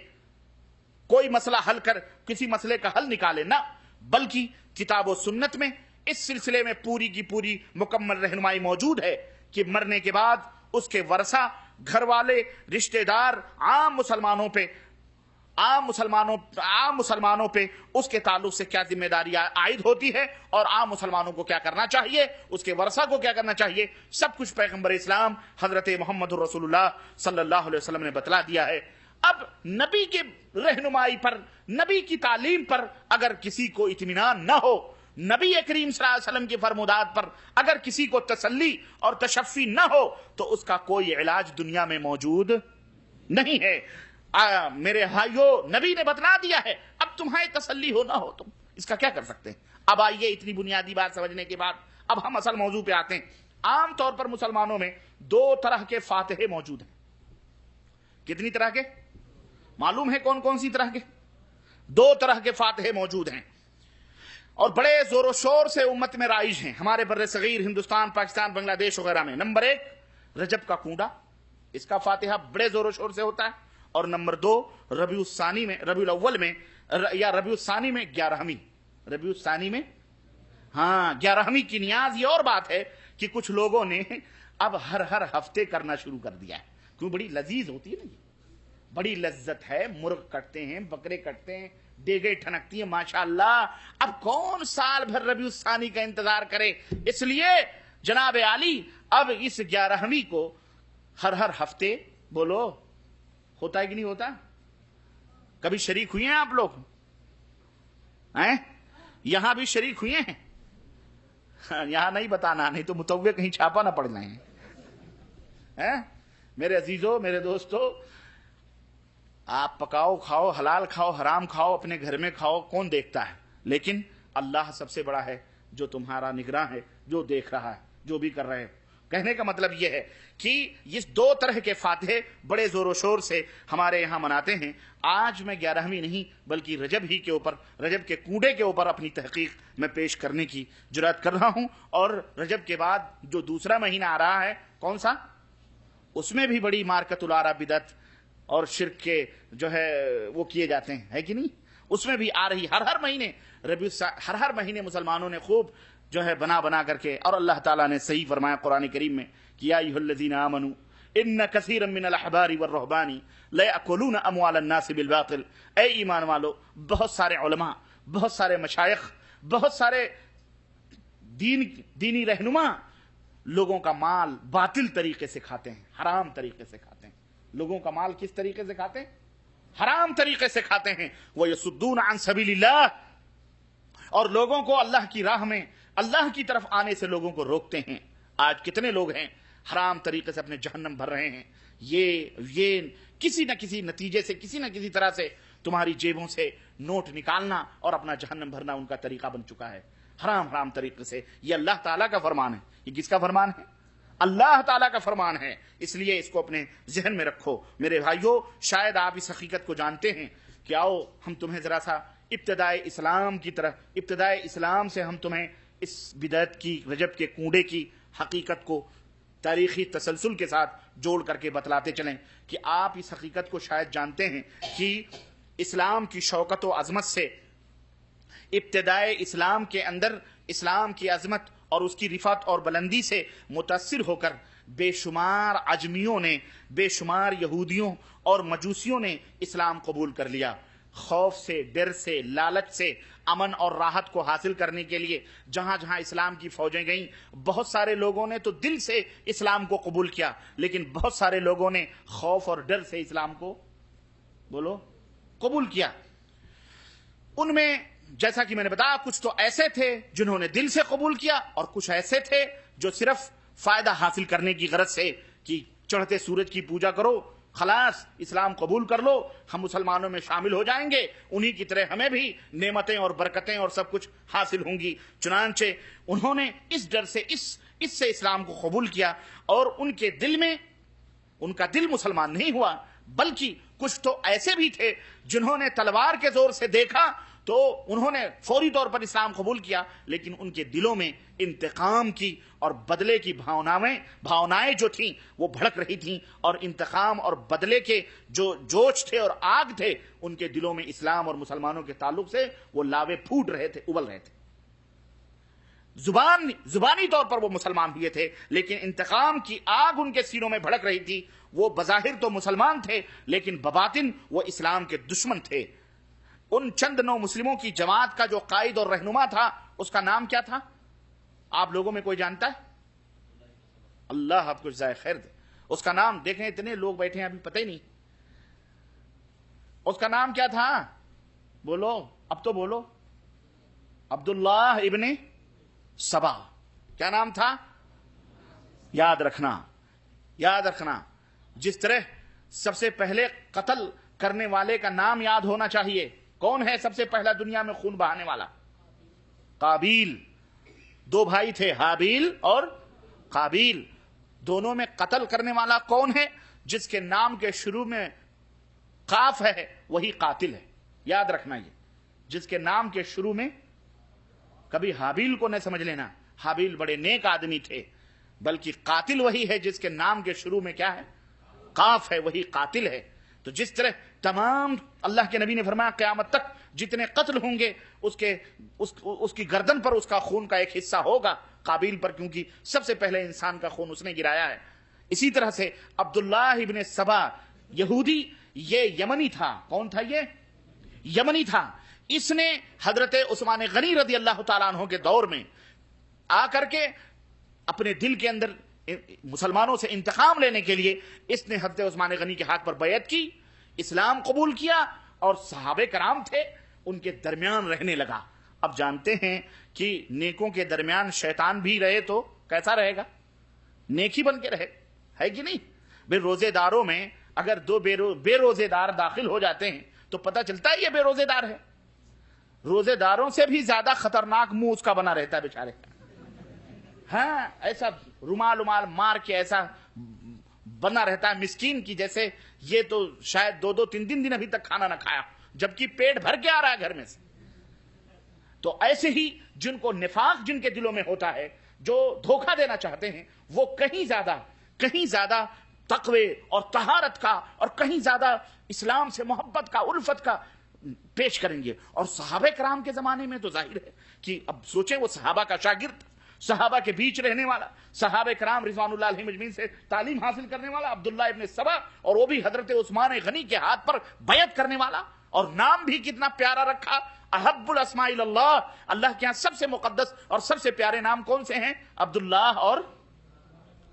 کوئی مسئلہ حل کر کسی مسئلے کا حل نکالے، نہ، بلکہ کتاب و سنت میں اس سلسلے میں پوری کی پوری مکمل رہنمائی موجود ہے کہ مرنے کے بعد اس کے ورثہ، گھر والے، رشتہ دار، عام مسلمانوں پہ اس کے تعلق سے کیا ذمہ داری عائد ہوتی ہے اور عام مسلمانوں کو کیا کرنا چاہیے، اس کے ورثہ کو کیا کرنا چاہیے، سب کچھ پیغمبر اسلام حضرت محمد رسول اللہ صلی اللہ علیہ وسلم نے بتلا دیا ہے. اب نبی کے رہنمائی پر، نبی کی تعلیم پر اگر کسی کو اطمینان نہ ہو، نبی کریم صلی اللہ علیہ وسلم کی فرمودات پر اگر کسی کو تسلی اور تشفی نہ ہو تو اس کا کوئی علاج دنیا میں موجود نہیں ہے. میرے بھائیو، نبی نے بتلا دیا ہے، اب تمہیں تسلی ہو نہ ہو تم اس کا کیا کر سکتے ہیں. اب آئیے اتنی بنیادی بات سمجھنے کے بعد اب ہم اصل موضوع پہ آتے ہیں. عام طور پر مسلمانوں میں 2 طرح کے فاتحے موجود ہیں. کتنی طرح کے؟ معلوم ہے کون کون سی طرح کے؟ 2 طرح کے فاتحے موجود ہیں اور بڑے زور و شور سے امت میں رائج ہیں ہمارے بر صغیر، ہندوستان، پاکستان، بنگلہ دیش وغیرہ میں. نمبر 1 رجب کا کنڈا، اس کا فاتحہ بڑے زور و شور سے ہوتا ہے. اور نمبر 2 ربیع الثانی میں، ربیع الاول میں یا ربیع الثانی میں 11ویں، ربیع الثانی میں ہاں 11ویں کی نیاز. یہ اور بات ہے کہ کچھ لوگوں نے اب ہر ہفتے کرنا شروع کر دیا ہے. کیوں؟ بڑی لذیذ ہوتی ہے نا، یہ بڑی لذت ہے. مرغ کٹتے ہیں، بکرے کٹتے ہیں، دیگیں ٹھنکتی ہیں ماشاءاللہ. اب کون سال بھر ربیع الثانی کا انتظار کرے؟ اس لیے جناب عالی اب اس 11ویں کو ہر ہفتے بولو، ہوتا ہے کہ نہیں ہوتا؟ کبھی شریک ہوئے ہیں آپ لوگ؟ یہاں بھی شریک ہوئے ہیں؟ یہاں نہیں بتانا، نہیں تو متوع کہیں چھاپا نہ پڑ جائیں. میرے عزیزوں، میرے دوستو، آپ پکاؤ کھاؤ، حلال کھاؤ حرام کھاؤ، اپنے گھر میں کھاؤ، کون دیکھتا ہے؟ لیکن اللہ سب سے بڑا ہے، جو تمہارا نگراں ہے، جو دیکھ رہا ہے جو بھی کر رہے ہو. کہنے کا مطلب یہ ہے کہ یہ 2 طرح کے فاتحے بڑے زور و شور سے ہمارے یہاں مناتے ہیں. آج میں 11ویں نہیں بلکہ رجب ہی کے اوپر، رجب کے کوڑے کے اوپر اپنی تحقیق میں پیش کرنے کی جرات کر رہا ہوں. اور رجب کے بعد جو دوسرا مہینہ آ رہا ہے، کون سا؟ اس میں بھی بڑی مارکت العرا بدعت اور شرک کے جو ہے وہ کیے جاتے ہیں، ہے کہ نہیں؟ اس میں بھی آ رہی ہر مہینے ہر مہینے مسلمانوں نے خوب جو ہے بنا کر کے. اور اللہ تعالیٰ نے صحیح فرمایا قرآن کریم میں کہ یا ایھا الذین آمنوا ان کثیرا من الاحبار والرہبان لیأکلون اموال الناس بالباطل. اے ایمان والو، بہت سارے علماء، بہت سارے مشائخ، بہت سارے دینی رہنما لوگوں کا مال باطل طریقے سے کھاتے ہیں، حرام طریقے سے کھاتے ہیں. لوگوں کا مال کس طریقے سے کھاتے ہیں؟ حرام طریقے سے کھاتے ہیں. وَيَصُدُّونَ عَن سَبِيلِ اللَّهِ، اور لوگوں کو اللہ کی راہ میں، اللہ کی طرف آنے سے لوگوں کو روکتے ہیں. آج کتنے لوگ ہیں حرام طریقے سے اپنے جہنم بھر رہے ہیں. یہ کسی نہ کسی نتیجے سے، کسی نہ کسی طرح سے تمہاری جیبوں سے نوٹ نکالنا اور اپنا جہنم بھرنا ان کا طریقہ بن چکا ہے، حرام طریقے سے. یہ اللہ تعالیٰ کا فرمان ہے. یہ کس کا فرمان ہے؟ اللہ تعالیٰ کا فرمان ہے. اس لیے اس کو اپنے ذہن میں رکھو میرے بھائیو. شاید آپ اس حقیقت کو جانتے ہیں کہ آؤ ہم تمہیں ذرا سا ابتدائے اسلام کی طرف، ابتدائے اسلام سے ہم تمہیں اس بدعت کی، رجب کے کوڑے کی حقیقت کو تاریخی تسلسل کے ساتھ جوڑ کر کے بتلاتے چلیں کہ آپ اس حقیقت کو شاید جانتے ہیں کہ اسلام کی شوکت و عظمت سے، ابتدائے اسلام کے اندر اسلام کی عظمت اور اس کی رفعت اور بلندی سے متاثر ہو کر بے شمار عجمیوں نے، بے شمار یہودیوں اور مجوسیوں نے اسلام قبول کر لیا. خوف سے، ڈر سے، لالچ سے امن اور راحت کو حاصل کرنے کے لیے جہاں جہاں اسلام کی فوجیں گئیں، بہت سارے لوگوں نے تو دل سے اسلام کو قبول کیا، لیکن بہت سارے لوگوں نے خوف اور ڈر سے اسلام کو بولو قبول کیا. ان میں جیسا کہ میں نے بتایا کچھ تو ایسے تھے جنہوں نے دل سے قبول کیا، اور کچھ ایسے تھے جو صرف فائدہ حاصل کرنے کی غرض سے کہ چڑھتے سورج کی پوجا کرو، خلاص اسلام قبول کر لو، ہم مسلمانوں میں شامل ہو جائیں گے، انہی کی طرح ہمیں بھی نعمتیں اور برکتیں اور سب کچھ حاصل ہوں گی. چنانچہ انہوں نے اس ڈر سے، اس سے اسلام کو قبول کیا، اور ان کے دل میں، ان کا دل مسلمان نہیں ہوا، بلکہ کچھ تو ایسے بھی تھے جنہوں نے تلوار کے زور سے دیکھا تو انہوں نے فوری طور پر اسلام قبول کیا، لیکن ان کے دلوں میں انتقام کی اور بدلے کی بھاونائیں جو تھیں وہ بھڑک رہی تھیں، اور انتقام اور بدلے کے جو جوش تھے اور آگ تھے ان کے دلوں میں اسلام اور مسلمانوں کے تعلق سے وہ لاوے پھوٹ رہے تھے، ابل رہے تھے. زبانی طور پر وہ مسلمان ہوئے تھے، لیکن انتقام کی آگ ان کے سینوں میں بھڑک رہی تھی. وہ بظاہر تو مسلمان تھے لیکن بباطن وہ اسلام کے دشمن تھے. ان چند نو مسلموں کی جماعت کا جو قائد اور رہنما تھا اس کا نام کیا تھا؟ آپ لوگوں میں کوئی جانتا ہے؟ اللہ آپ کو جزائے خیر دے. اس کا نام دیکھیں، اتنے لوگ بیٹھے ہیں ابھی پتہ ہی نہیں. اس کا نام کیا تھا؟ بولو، اب تو بولو. عبداللہ ابن سبا. کیا نام تھا؟ یاد رکھنا، یاد رکھنا. جس طرح سب سے پہلے قتل کرنے والے کا نام یاد ہونا چاہیے. کون ہے سب سے پہلا دنیا میں خون بہانے والا؟ قابیل. 2 بھائی تھے، حابیل اور قابیل. دونوں میں قتل کرنے والا کون ہے؟ جس کے نام کے شروع میں قاف ہے وہی قاتل ہے. یاد رکھنا، یہ جس کے نام کے شروع میں، کبھی حابیل کو نہ سمجھ لینا، حابیل بڑے نیک آدمی تھے، بلکہ قاتل وہی ہے جس کے نام کے شروع میں کیا ہے؟ قاف ہے وہی قاتل ہے. تو جس طرح تمام اللہ کے نبی نے فرمایا قیامت تک جتنے قتل ہوں گے اس کی گردن پر اس کا خون کا ایک حصہ ہوگا قابیل پر، کیونکہ سب سے پہلے انسان کا خون اس نے گرایا ہے. اسی طرح سے عبداللہ ابن سبا یہودی، یہ یمنی تھا. کون تھا یہ؟ یمنی تھا. اس نے حضرت عثمان غنی رضی اللہ تعالیٰ عنہ کے دور میں آ کر کے اپنے دل کے اندر مسلمانوں سے انتقام لینے کے لیے اس نے حضرت عثمان غنی کے ہاتھ پر بیعت کی، اسلام قبول کیا، اور صحابہ کرام تھے ان کے درمیان رہنے لگا. اب جانتے ہیں کہ نیکوں کے درمیان شیطان بھی رہے تو کیسا رہے گا؟ نیکی بن کے رہے، ہے کہ نہیں؟ بے روزے داروں میں اگر دو بے روزے دار داخل ہو جاتے ہیں تو پتہ چلتا ہے یہ بے روزے دار ہے. روزے داروں سے بھی زیادہ خطرناک منہ اس کا بنا رہتا ہے بیچارے. ہاں، ایسا رومال مار کے ایسا بنا رہتا ہے مسکین کی جیسے یہ تو شاید 2-3 دن ابھی تک کھانا نہ کھایا، جبکہ پیٹ بھر کے آ رہا ہے گھر میں سے. تو ایسے ہی جن کو نفاق جن کے دلوں میں ہوتا ہے، جو دھوکہ دینا چاہتے ہیں، وہ کہیں زیادہ تقوی اور طہارت کا اور کہیں زیادہ اسلام سے محبت کا، الفت کا پیش کریں گے. اور صحابہ کرام کے زمانے میں تو ظاہر ہے کہ اب سوچیں، وہ صحابہ کا شاگرد، صحابہ کے بیچ رہنے والا، صحابہ کرام رضوان اللہ علیہم اجمعین سے تعلیم حاصل کرنے والا عبداللہ ابن سبا، اور وہ بھی حضرت عثمان غنی کے ہاتھ پر بیعت کرنے والا. اور نام بھی کتنا پیارا رکھا، احب الاسماء اللہ، اللہ کے ہاں سب سے مقدس اور سب سے پیارے نام کون سے ہیں؟ عبداللہ اور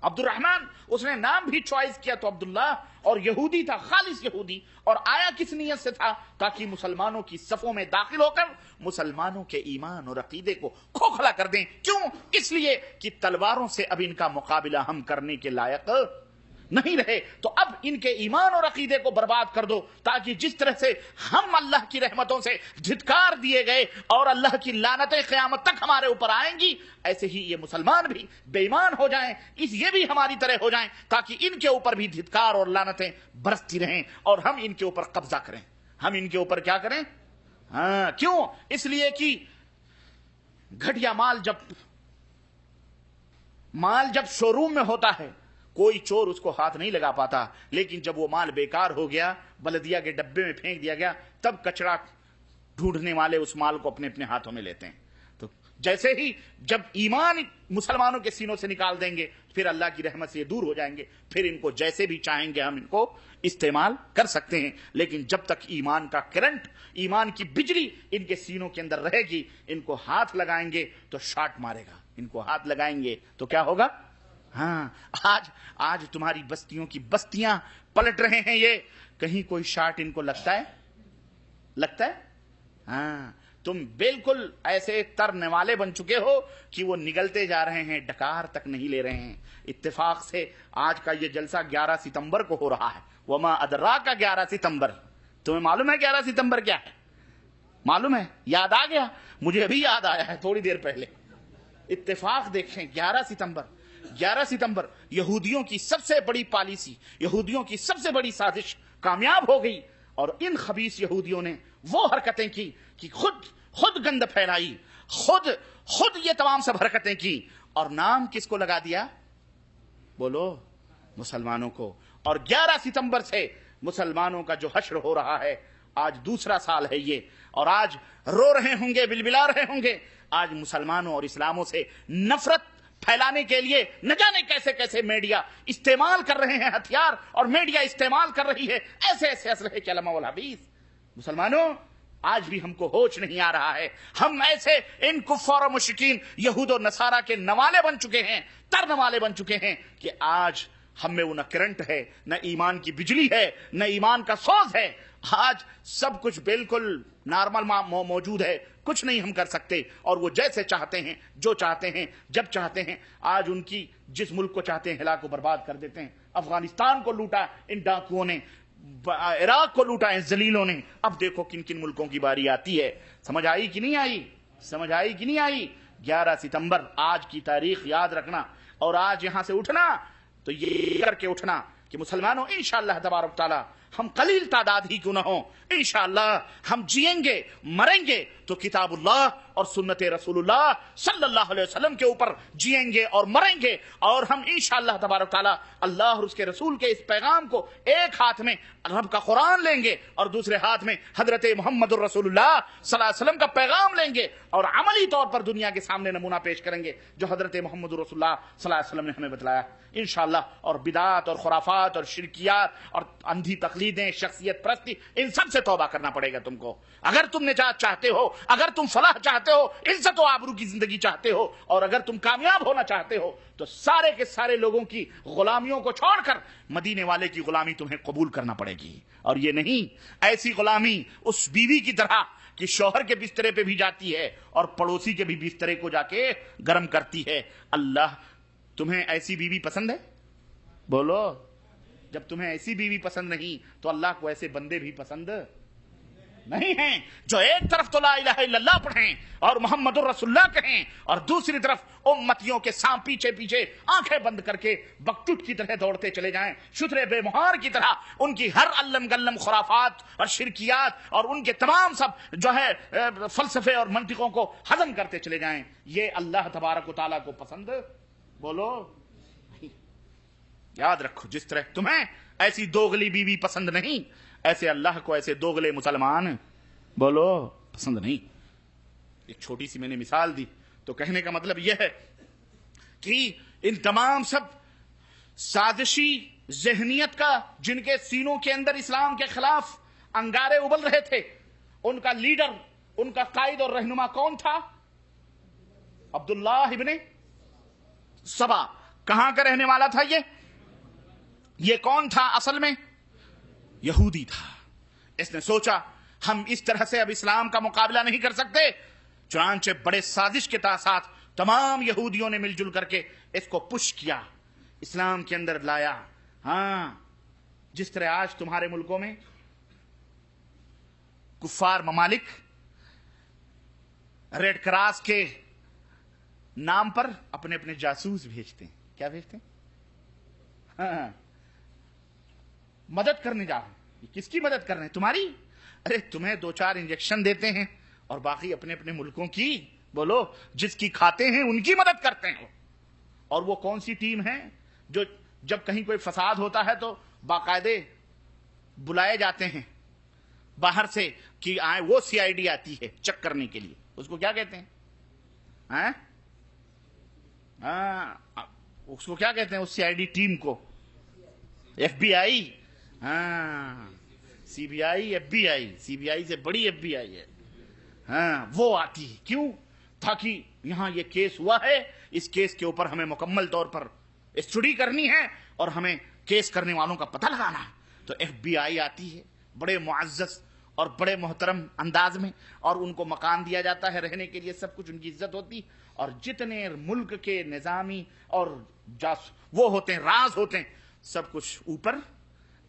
عبد الرحمن. اس نے نام بھی چوائس کیا تو عبداللہ. اور یہودی تھا، خالص یہودی. اور آیا کس نیت سے تھا؟ تاکہ مسلمانوں کی صفوں میں داخل ہو کر مسلمانوں کے ایمان اور عقیدے کو کھوکھلا کر دیں. کیوں؟ اس لیے کہ تلواروں سے اب ان کا مقابلہ ہم کرنے کے لائق نہیں رہے، تو اب ان کے ایمان اور عقیدے کو برباد کر دو، تاکہ جس طرح سے ہم اللہ کی رحمتوں سے دھتکار دیے گئے اور اللہ کی لعنتیں قیامت تک ہمارے اوپر آئیں گی، ایسے ہی یہ مسلمان بھی بے ایمان ہو جائیں، یہ بھی ہماری طرح ہو جائیں، تاکہ ان کے اوپر بھی دھتکار اور لعنتیں برستی رہیں اور ہم ان کے اوپر قبضہ کریں. ہم ان کے اوپر کیا کریں؟ ہاں، کیوں؟ اس لیے کہ گھٹیا مال جب شو روم میں ہوتا ہے کوئی چور اس کو ہاتھ نہیں لگا پاتا، لیکن جب وہ مال بیکار ہو گیا، بلدیہ کے ڈبے میں پھینک دیا گیا، تب کچرا ڈھونڈنے والے اس مال کو اپنے اپنے ہاتھوں میں لیتے ہیں. تو جیسے ہی جب ایمان مسلمانوں کے سینوں سے نکال دیں گے، پھر اللہ کی رحمت سے یہ دور ہو جائیں گے، پھر ان کو جیسے بھی چاہیں گے ہم ان کو استعمال کر سکتے ہیں. لیکن جب تک ایمان کا کرنٹ، ایمان کی بجلی ان کے سینوں کے اندر رہے گی، ان کو ہاتھ لگائیں گے تو شاٹ مارے گا، ان کو ہاتھ لگائیں گے تو کیا ہوگا؟ ہاں، آج تمہاری بستیوں کی بستیاں پلٹ رہے ہیں، یہ کہیں کوئی شاٹ ان کو لگتا ہے؟ ہاں، تم بالکل ایسے ترنے والے بن چکے ہو کہ وہ نگلتے جا رہے ہیں، ڈکار تک نہیں لے رہے ہیں. اتفاق سے آج کا یہ جلسہ 11 ستمبر کو ہو رہا ہے. وما ادراک 11 ستمبر. تمہیں معلوم ہے 11 ستمبر کیا ہے؟ معلوم ہے؟ یاد آ گیا؟ مجھے ابھی یاد آیا ہے تھوڑی دیر پہلے. اتفاق دیکھیں، 11 ستمبر یہودیوں کی سب سے بڑی پالیسی، یہودیوں کی سب سے بڑی سازش کامیاب ہو گئی. اور ان خبیث یہودیوں نے وہ حرکتیں کی کہ خود گند پھیلائی، خود یہ تمام سب حرکتیں کی، اور نام کس کو لگا دیا؟ بولو، مسلمانوں کو. اور 11 ستمبر سے مسلمانوں کا جو حشر ہو رہا ہے، آج دوسرا سال ہے یہ، اور آج رو رہے ہوں گے، بلبلا رہے ہوں گے. آج مسلمانوں اور اسلاموں سے نفرت پھیلانے کے لیے نہ جانے کیسے کیسے میڈیا استعمال کر رہے ہیں ہتھیار، اور میڈیا استعمال کر رہی ہے ایسے اسلحے کے علماء والحدیث. مسلمانوں، آج بھی ہم کو ہوش نہیں آ رہا ہے. ہم ایسے ان کفار و مشرکین یہود و نصارہ کے نوالے بن چکے ہیں، ترنوالے بن چکے ہیں، کہ آج ہم میں وہ نہ کرنٹ ہے، نہ ایمان کی بجلی ہے، نہ ایمان کا سوز ہے. آج سب کچھ بالکل نارمل موجود ہے، کچھ نہیں ہم کر سکتے. اور وہ جیسے چاہتے ہیں، جو چاہتے ہیں، جب چاہتے ہیں، آج ان کی جس ملک کو چاہتے ہیں ہلاک و برباد کر دیتے ہیں. افغانستان کو لوٹا ان ڈاکوؤں نے، عراق کو لوٹا ان ذلیلوں نے. اب دیکھو کن کن ملکوں کی باری آتی ہے. سمجھ آئی کہ نہیں آئی؟ 11 ستمبر آج کی تاریخ یاد رکھنا، اور آج یہاں سے اٹھنا تو یہ کر کے اٹھنا کہ مسلمانوں انشاءاللہ تبارک تعالی ہم قلیل تعداد ہی کیوں نہ ہوں، انشاءاللہ ہم جئیں گے مریں گے تو کتاب اللہ اور سنت رسول اللہ صلی اللہ علیہ وسلم کے اوپر جئیں گے اور مریں گے، اور ہم انشاءاللہ تبارک تعالیٰ اللہ اور اس کے رسول کے اس پیغام کو ایک ہاتھ میں رب کا قرآن لیں گے اور دوسرے ہاتھ میں حضرت محمد الرسول اللہ صلی اللہ علیہ وسلم کا پیغام لیں گے، اور عملی طور پر دنیا کے سامنے نمونہ پیش کریں گے جو حضرت محمد الرسول اللہ صلی اللہ علیہ وسلم نے ہمیں بتلایا انشاءاللہ۔ اور بدعات اور خرافات اور شرکیات اور اندھی تقلیدیں، شخصیت پرستی، ان سب سے توبہ کرنا پڑے گا تم کو۔ اگر تم نجات چاہتے ہو، اگر تم فلاح چاہتے ہو، عزت و آبرو کی زندگی چاہتے ہو، اور اگر تم کامیاب ہونا چاہتے ہو، تو سارے کے سارے لوگوں کی غلامیوں کو چھوڑ کر مدینے والے کی غلامی تمہیں قبول کرنا پڑے گی۔ اور یہ نہیں ایسی غلامی اس بیوی کی طرح کہ شوہر کے بسترے پہ بھی جاتی ہے اور پڑوسی کے بھی بسترے کو جا کے گرم کرتی ہے۔ اللہ، تمہیں ایسی بیوی پسند ہے؟ بولو۔ جب تمہیں ایسی بیوی پسند نہیں تو اللہ کو ایسے بندے بھی پسند نہیں ہیں جو ایک طرف تو لا الہ الا اللہ پڑھیں اور محمد الرسول اللہ کہیں، اور دوسری طرف امتیوں کے سام پیچھے پیچھے آنکھیں بند کر کے بکٹوٹ کی طرح دوڑتے چلے جائیں، شترے بے مہار کی طرح ان کی ہر علم گلم خرافات اور شرکیات اور ان کے تمام سب جو ہے فلسفے اور منطقوں کو ہضم کرتے چلے جائیں۔ یہ اللہ تبارک و تعالیٰ کو پسند؟ بولو۔ یاد رکھو، جس طرح تمہیں ایسی دوغلی بیوی پسند نہیں، ایسے اللہ کو ایسے دوغلے مسلمان بولو پسند نہیں۔ ایک چھوٹی سی میں نے مثال دی، تو کہنے کا مطلب یہ ہے کہ ان تمام سب سازشی ذہنیت کا، جن کے سینوں کے اندر اسلام کے خلاف انگارے ابل رہے تھے، ان کا لیڈر، ان کا قائد اور رہنما کون تھا؟ عبداللہ ابن سبا۔ کہاں کا رہنے والا تھا یہ کون تھا اصل میں؟ یہودی تھا۔ اس نے سوچا ہم اس طرح سے اب اسلام کا مقابلہ نہیں کر سکتے، چنانچہ بڑے سازش کے ساتھ تمام یہودیوں نے مل جل کر کے اس کو پش کیا، اسلام کے اندر لایا۔ ہاں، جس طرح آج تمہارے ملکوں میں کفار ممالک ریڈ کراس کے نام پر اپنے اپنے جاسوس بھیجتے ہیں۔ کیا بھیجتے ہیں؟ ہاں، مدد کرنے جا رہے ہیں۔ کس کی مدد کر رہے ہیں؟ تمہاری؟ ارے تمہیں 2-4 انجیکشن دیتے ہیں اور باقی اپنے اپنے ملکوں کی، بولو، جس کی کھاتے ہیں ان کی مدد کرتے ہیں۔ اور وہ کون سی ٹیم ہے جو جب کہیں کوئی فساد ہوتا ہے تو باقاعدے بلائے جاتے ہیں باہر سے کہ آئے، وہ CID آتی ہے چیک کرنے کے لیے، اس کو کیا کہتے ہیں؟ اس کو کیا کہتے ہیں اس CID ٹیم کو؟ FBI۔ ہاں، CBI FBI، CBI سے بڑی FBI ہے۔ ہاں، وہ آتی ہے، کیوں؟ تاکہ یہاں یہ کیس ہوا ہے، اس کیس کے اوپر ہمیں مکمل طور پر اسٹڈی کرنی ہے اور ہمیں کیس کرنے والوں کا پتہ لگانا ہے، تو FBI آتی ہے بڑے معزز اور بڑے محترم انداز میں، اور ان کو مکان دیا جاتا ہے رہنے کے لیے، سب کچھ ان کی عزت ہوتی، اور جتنے ملک کے نظامی اور وہ ہوتے ہیں، راز ہوتے ہیں، سب کچھ اوپر،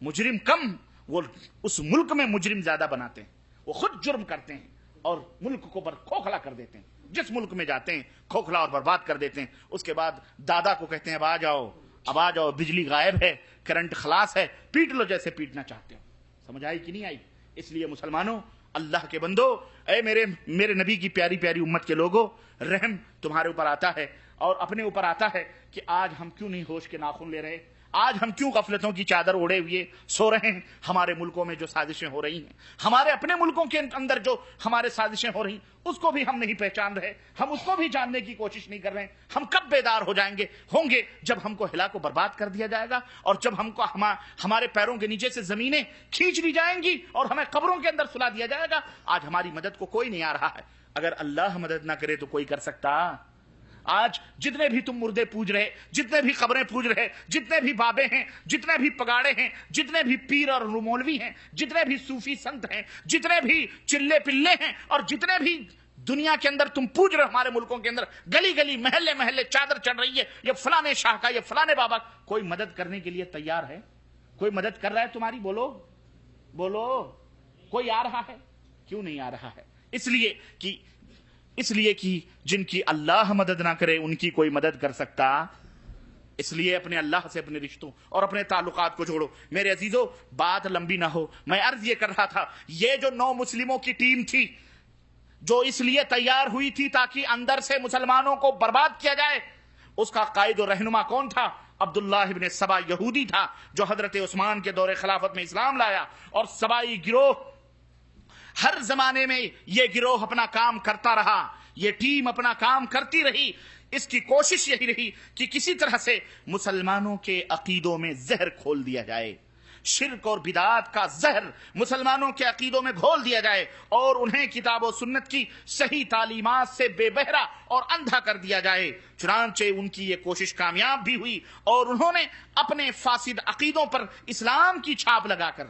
مجرم کم، وہ اس ملک میں مجرم زیادہ بناتے ہیں، وہ خود جرم کرتے ہیں اور ملک کو کھوکھلا کر دیتے ہیں، جس ملک میں جاتے ہیں کھوکھلا اور برباد کر دیتے ہیں۔ اس کے بعد دادا کو کہتے ہیں اب آ جاؤ، بجلی غائب ہے، کرنٹ خلاص ہے، پیٹ لو جیسے پیٹنا چاہتے ہو۔ سمجھ آئی کہ نہیں آئی؟ اس لیے مسلمانوں، اللہ کے بندو، اے میرے نبی کی پیاری پیاری امت کے لوگوں، رحم تمہارے اوپر آتا ہے اور اپنے اوپر آتا ہے کہ آج ہم کیوں نہیں ہوش کے ناخن لے رہے، آج ہم کیوں غفلتوں کی چادر اوڑے ہوئے سو رہے ہیں؟ ہمارے ملکوں میں جو سازشیں ہو رہی ہیں، ہمارے اپنے ملکوں کے اندر جو ہمارے سازشیں ہو رہی ہیں، اس کو بھی ہم نہیں پہچان رہے، ہم اس کو بھی جاننے کی کوشش نہیں کر رہے ہیں۔ ہم کب بیدار ہوں گے جب ہم کو ہلا کو برباد کر دیا جائے گا، اور جب ہم کو ہمارے پیروں کے نیچے سے زمینیں کھینچ لی جائیں گی اور ہمیں قبروں کے اندر سلا دیا جائے گا۔ آج ہماری مدد کو کوئی نہیں آ رہا ہے، اگر اللہ مدد نہ کرے تو کوئی کر سکتا؟ آج جتنے بھی تم مردے پوج رہے، جتنے بھی قبریں پوج رہے، جتنے بھی بابے ہیں، جتنے بھی پگاڑے ہیں، جتنے بھی پیر اور مولوی ہیں، جتنے بھی صوفی سنت ہیں، جتنے بھی چلے پلے ہیں، اور جتنے بھی دنیا کے اندر تم پوج رہے ہو، ہمارے ملکوں کے اندر گلی گلی محلے محلے چادر چڑھ رہی ہے، یہ فلانے شاہ کا، یہ فلانے بابا، کوئی مدد کرنے کے لیے تیار ہے؟ کوئی مدد کر رہا ہے تمہاری؟ بولو، کوئی آ رہا ہے؟ کیوں نہیں آ رہا ہے؟ اس لیے کہ جن کی اللہ مدد نہ کرے ان کی کوئی مدد کر سکتا اس لیے اپنے اللہ سے اپنے رشتوں اور اپنے تعلقات کو جوڑو۔ میرے عزیزو، بات لمبی نہ ہو، میں عرض یہ کر رہا تھا، یہ جو 9 مسلموں کی ٹیم تھی جو اس لیے تیار ہوئی تھی تاکہ اندر سے مسلمانوں کو برباد کیا جائے، اس کا قائد و رہنما کون تھا؟ عبداللہ ابن سبا یہودی تھا، جو حضرت عثمان کے دور خلافت میں اسلام لایا۔ اور سبائی گروہ، ہر زمانے میں یہ گروہ اپنا کام کرتا رہا، یہ ٹیم اپنا کام کرتی رہی۔ اس کی کوشش یہی رہی کہ کسی طرح سے مسلمانوں کے عقیدوں میں زہر کھول دیا جائے، شرک اور بدعات کا زہر مسلمانوں کے عقیدوں میں گھول دیا جائے اور انہیں کتاب و سنت کی صحیح تعلیمات سے بے بہرا اور اندھا کر دیا جائے۔ چنانچہ ان کی یہ کوشش کامیاب بھی ہوئی اور انہوں نے اپنے فاسد عقیدوں پر اسلام کی چھاپ لگا کر،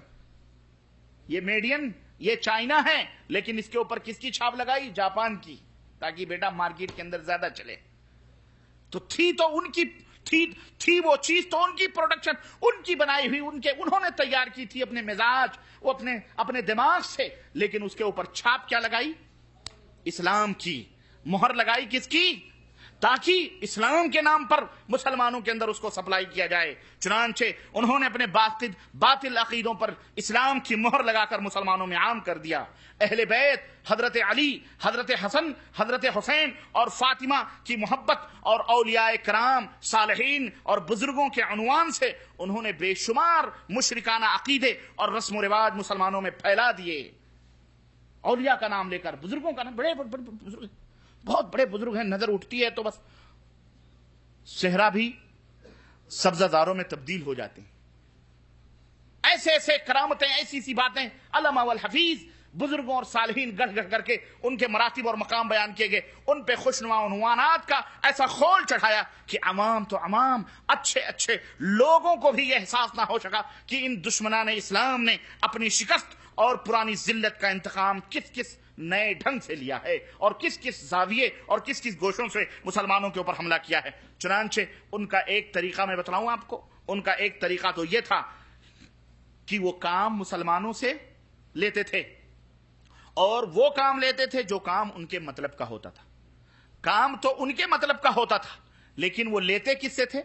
یہ میڈین، یہ چائنا ہے، لیکن اس کے اوپر کس کی چھاپ لگائی؟ جاپان کی، تاکہ بیٹا مارکیٹ کے اندر زیادہ چلے۔ تو تھی تو ان کی تھی وہ چیز، تو ان کی پروڈکشن، ان کی بنائی ہوئی، انہوں نے تیار کی تھی اپنے مزاج، وہ اپنے دماغ سے، لیکن اس کے اوپر چھاپ کیا لگائی؟ اسلام کی مہر لگائی۔ کس کی؟ تاکہ اسلام کے نام پر مسلمانوں کے اندر اس کو سپلائی کیا جائے۔ چنانچہ انہوں نے اپنے باطل عقیدوں پر اسلام کی مہر لگا کر مسلمانوں میں عام کر دیا۔ اہل بیت، حضرت علی، حضرت حسن، حضرت حسین اور فاطمہ کی محبت اور اولیاء کرام، صالحین اور بزرگوں کے عنوان سے انہوں نے بے شمار مشرکانہ عقیدے اور رسم و رواج مسلمانوں میں پھیلا دیے۔ اولیاء کا نام لے کر، بزرگوں کا نام، بڑے بزرگ، بہت بڑے بزرگ ہیں، نظر اٹھتی ہے تو بس صحرا بھی سبزہ زاروں میں تبدیل ہو جاتے ہیں۔ ایسے ایسے کرامتیں، ایسی سی باتیں علامہ والحفیظ بزرگوں اور صالحین گڑھ گڑھ کر کے ان کے مراتب اور مقام بیان کیے گئے، ان پہ خوشنما عنوانات کا ایسا خول چڑھایا کہ عوام تو عوام، اچھے اچھے لوگوں کو بھی یہ احساس نہ ہو سکا کہ ان دشمنان اسلام نے اپنی شکست اور پرانی ذلت کا انتقام کس کس نئے ڈھنگ سے لیا ہے اور کس کس زاویے اور کس کس گوشوں سے مسلمانوں کے اوپر حملہ کیا ہے۔ چنانچہ ان کا ایک طریقہ میں بتلاؤں آپ کو، ان کا ایک طریقہ تو یہ تھا کہ وہ کام مسلمانوں سے لیتے تھے، اور وہ کام لیتے تھے جو کام ان کے مطلب کا ہوتا تھا۔ کام تو ان کے مطلب کا ہوتا تھا، لیکن وہ لیتے کس سے تھے؟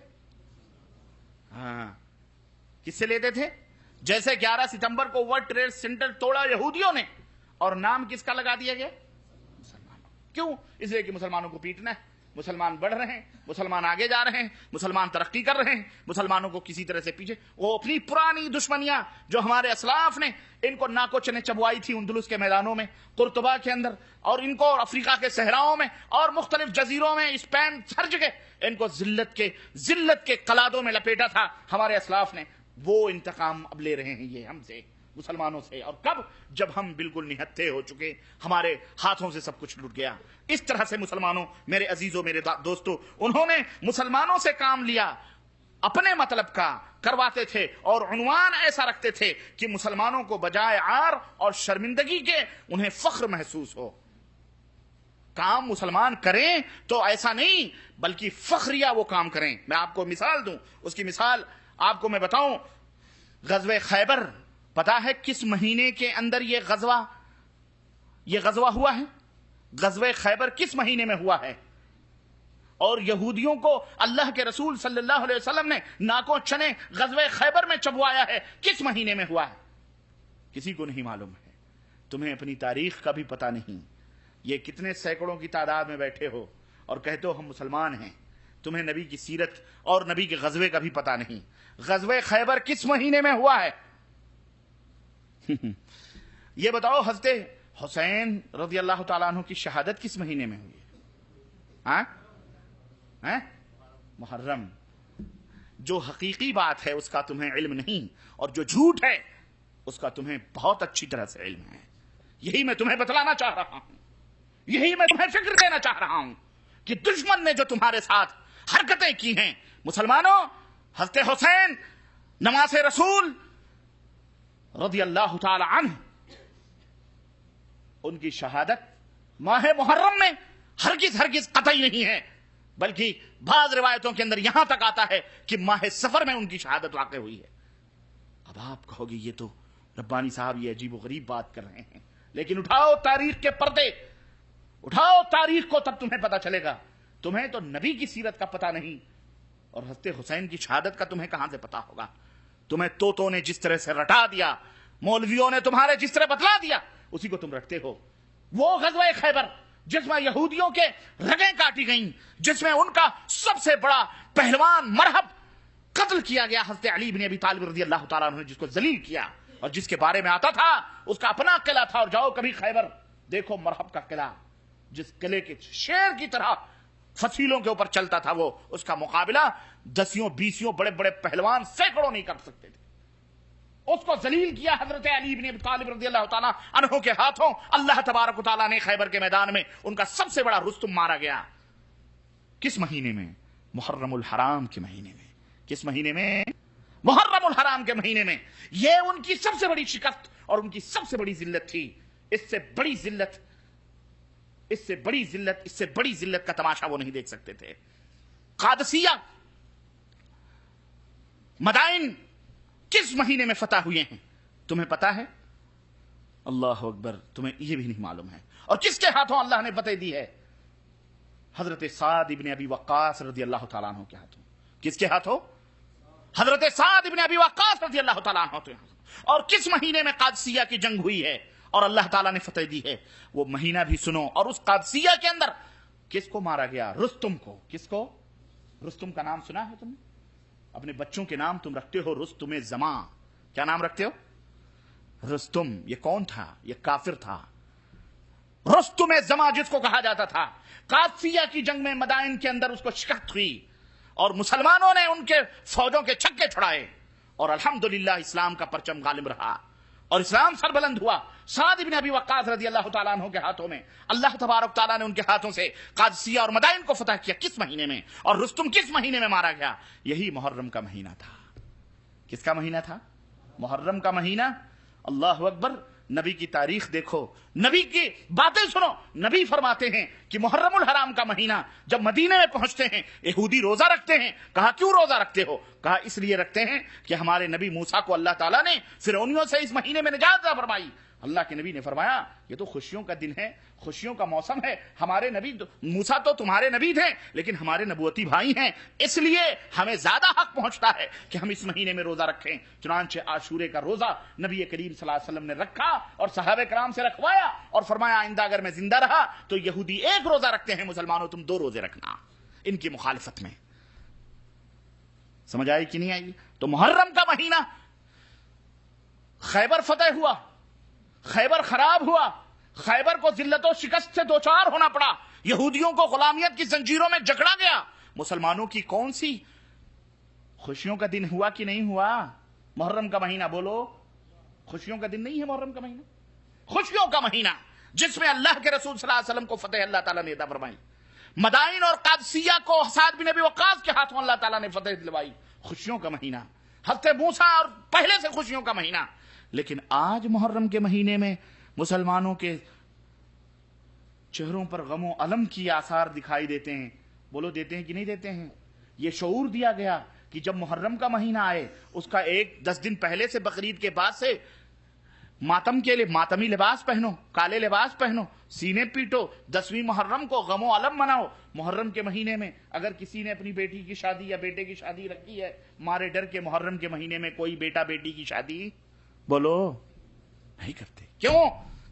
کس سے لیتے تھے؟ جیسے 11 ستمبر کو ورلڈ ٹریڈ سینٹر توڑا یہودیوں نے، اور نام کس کا لگا دیا گیا؟ مسلمانوں۔ کیوں؟ اس لیے کہ مسلمانوں کو پیٹنا ہے، مسلمان بڑھ رہے ہیں، مسلمان آگے جا رہے ہیں، مسلمان ترقی کر رہے ہیں، مسلمانوں کو کسی طرح سے پیچھے۔ وہ اپنی پرانی دشمنیاں جو ہمارے اسلاف نے ان کو ناکوچ نے چبوائی تھی اندلس کے میدانوں میں، قرطبہ کے اندر، اور ان کو افریقہ کے صحراؤں میں اور مختلف جزیروں میں، اسپین، ہر جگہ ان کو ذلت کے قلادوں میں لپیٹا تھا ہمارے اسلاف نے۔ وہ انتقام اب لے رہے ہیں یہ ہم سے، مسلمانوں سے۔ اور کب؟ جب ہم بالکل نہتھے ہو چکے، ہمارے ہاتھوں سے سب کچھ لٹ گیا۔ اس طرح سے مسلمانوں، میرے عزیزوں، میرے دوستوں، انہوں نے مسلمانوں سے کام لیا، اپنے مطلب کا کرواتے تھے، اور عنوان ایسا رکھتے تھے کہ مسلمانوں کو بجائے عار اور شرمندگی کے انہیں فخر محسوس ہو۔ کام مسلمان کریں تو ایسا نہیں، بلکہ فخریہ وہ کام کریں۔ میں آپ کو مثال دوں، اس کی مثال آپ کو میں بتاؤں۔ غزوہ خیبر، پتا ہے کس مہینے کے اندر یہ غزوہ ہوا ہے؟ غزوہ خیبر کس مہینے میں ہوا ہے؟ اور یہودیوں کو اللہ کے رسول صلی اللہ علیہ وسلم نے ناکوں چنے غزوہ خیبر میں چبوایا ہے، کس مہینے میں ہوا ہے؟ کسی کو نہیں معلوم ہے۔ تمہیں اپنی تاریخ کا بھی پتا نہیں، یہ کتنے سینکڑوں کی تعداد میں بیٹھے ہو اور کہتے ہو ہم مسلمان ہیں، تمہیں نبی کی سیرت اور نبی کے غزوے کا بھی پتا نہیں۔ غزوہ خیبر کس مہینے میں ہوا ہے؟ یہ بتاؤ، حضرت حسین رضی اللہ تعالیٰ عنہ کی شہادت کس مہینے میں ہوئی ہے؟ محرم۔ جو حقیقی بات ہے اس کا تمہیں علم نہیں، اور جو جھوٹ ہے اس کا تمہیں بہت اچھی طرح سے علم ہے۔ یہی میں تمہیں بتلانا چاہ رہا ہوں، یہی میں تمہیں فکر دینا چاہ رہا ہوں کہ دشمن نے جو تمہارے ساتھ حرکتیں کی ہیں، مسلمانوں، حضرت حسین نماز رسول رضی اللہ تعالی عنہ، ان کی شہادت ماہ محرم میں ہرگز قطعی نہیں ہے، بلکہ بعض روایتوں کے اندر یہاں تک آتا ہے کہ ماہ سفر میں ان کی شہادت واقع ہوئی ہے۔ اب آپ کہو گے یہ تو ربانی صاحب یہ عجیب و غریب بات کر رہے ہیں، لیکن اٹھاؤ تاریخ کے پردے، اٹھاؤ تاریخ کو، تب تمہیں پتا چلے گا۔ تمہیں تو نبی کی سیرت کا پتا نہیں، اور حضرت حسین کی شہادت کا تمہیں کہاں سے پتا ہوگا؟ تمہیں توتوں نے جس طرح سے رٹا دیا، مولویوں نے تمہارے جس طرح بتلا دیا، اسی کو تم رکھتے ہو۔ وہ غزوہ خیبر جس میں یہودیوں کے رگیں کاٹی گئیں، جس میں ان کا سب سے بڑا پہلوان مرحب قتل کیا گیا، حضرت علی بن ابی طالب رضی اللہ تعالیٰ عنہ نے جس کو ذلیل کیا، اور جس کے بارے میں آتا تھا اس کا اپنا قلعہ تھا، اور جاؤ کبھی خیبر دیکھو مرحب کا قلعہ، جس قلعے کے شیر کی طرح فصیلوں کے اوپر چلتا تھا، وہ اس کا مقابلہ 10 بڑے بڑے پہلوان سینکڑوں نہیں کر سکتے تھے۔ اس کو ذلیل کیا حضرت علی بن ابی طالب رضی اللہ تعالیٰ عنہ کے ہاتھوں۔ اللہ تبارک و تعالیٰ نے خیبر کے میدان میں ان کا سب سے بڑا رستم مارا گیا۔ کس مہینے میں؟ محرم الحرام کے مہینے میں۔ کس مہینے میں؟ محرم الحرام کے مہینے میں۔ یہ ان کی سب سے بڑی شکست اور ان کی سب سے بڑی ذلت تھی۔ اس سے بڑی ذلت کا تماشا وہ نہیں دیکھ سکتے تھے۔ قادسیہ مدائن کس مہینے میں فتح ہوئے ہیں تمہیں پتا ہے؟ اللہ اکبر، تمہیں یہ بھی نہیں معلوم ہے۔ اور کس کے ہاتھوں اللہ نے فتح دی ہے؟ حضرت سعد ابن ابی وقاص رضی اللہ تعالیٰ عنہ کے ہاتھوں۔ کس کے ہاتھوں؟ حضرت سعد ابن ابی وقاص رضی اللہ تعالیٰ عنہ کے ہاتھوں۔ اور کس مہینے میں قادسیہ کی جنگ ہوئی ہے اور اللہ تعالیٰ نے فتح دی ہے؟ وہ مہینہ بھی سنو۔ اور اس قادسیہ کے اندر کس کو مارا گیا؟ رستم کو۔ کس کو؟ رستم کا نام سنا ہے تم نے؟ اپنے بچوں کے نام تم رکھتے ہو رستم زمان۔ کیا نام رکھتے ہو؟ رستم۔ یہ کون تھا؟ یہ کافر تھا۔ رستم زمان جس کو کہا جاتا تھا۔ قادسیہ کی جنگ میں مدائن کے اندر اس کو شکست ہوئی اور مسلمانوں نے ان کے فوجوں کے چھکے چھڑائے، اور الحمدللہ اسلام کا پرچم غالب رہا اور اسلام سربلند ہوا۔ سعد ابن ابی وقاص رضی اللہ تعالیٰ عنہ کے ہاتھوں میں اللہ تبارک تعالیٰ نے ان کے ہاتھوں سے قادسیہ اور مدائن کو فتح کیا۔ کس مہینے میں؟ اور رستم کس مہینے میں مارا گیا؟ یہی محرم کا مہینہ تھا۔ کس کا مہینہ تھا؟ محرم کا مہینہ۔ اللہ اکبر۔ نبی کی تاریخ دیکھو، نبی کی باتیں سنو۔ نبی فرماتے ہیں کہ محرم الحرام کا مہینہ جب مدینے میں پہنچتے ہیں یہودی روزہ رکھتے ہیں۔ کہا کیوں روزہ رکھتے ہو؟ کہا اس لیے رکھتے ہیں کہ ہمارے نبی موسیٰ کو اللہ تعالیٰ نے فرعونیوں سے اس مہینے میں نجات عطا فرمائی۔ اللہ کے نبی نے فرمایا یہ تو خوشیوں کا دن ہے، خوشیوں کا موسم ہے۔ ہمارے نبی موسیٰ تو تمہارے نبی تھے لیکن ہمارے نبوتی بھائی ہیں، اس لیے ہمیں زیادہ حق پہنچتا ہے کہ ہم اس مہینے میں روزہ رکھیں۔ چنانچہ عاشورے کا روزہ نبی کریم صلی اللہ علیہ وسلم نے رکھا اور صحابہ کرام سے رکھوایا اور فرمایا آئندہ اگر میں زندہ رہا تو یہودی 1 روزہ رکھتے ہیں، مسلمانوں تم 2 روزے رکھنا، ان کی مخالفت میں۔ سمجھ آئی کہ نہیں آئی؟ تو محرم کا مہینہ خیبر فتح ہوا، خیبر خراب ہوا، خیبر کو ذلت و شکست سے دوچار ہونا پڑا، یہودیوں کو غلامیت کی زنجیروں میں جکڑا گیا۔ مسلمانوں کی کون سی خوشیوں کا دن ہوا کہ نہیں ہوا؟ محرم کا مہینہ بولو، خوشیوں کا دن نہیں ہے محرم کا مہینہ؟ خوشیوں کا مہینہ جس میں اللہ کے رسول صلی اللہ علیہ وسلم کو فتح اللہ تعالیٰ نے عطا فرمائی، مدائن اور قادسیہ کو سعد بن ابی وقاص کے ہاتھوں اللہ تعالیٰ نے فتح دلوائی۔ خوشیوں کا مہینہ، حضرت موسیٰ اور پہلے سے خوشیوں کا مہینہ۔ لیکن آج محرم کے مہینے میں مسلمانوں کے چہروں پر غم و الم کی آثار دکھائی دیتے ہیں۔ بولو دیتے ہیں کہ نہیں دیتے ہیں؟ یہ شعور دیا گیا کہ جب محرم کا مہینہ آئے اس کا 10 دن پہلے سے، بقرعید کے بعد سے ماتم کے لیے ماتمی لباس پہنو، کالے لباس پہنو، سینے پیٹو، 10ویں محرم کو غم و الم مناؤ۔ محرم کے مہینے میں اگر کسی نے اپنی بیٹی کی شادی یا بیٹے کی شادی رکھی ہے، مارے ڈر کے محرم کے مہینے میں کوئی بیٹا بیٹی کی شادی بولو نہیں کرتے۔ کیوں؟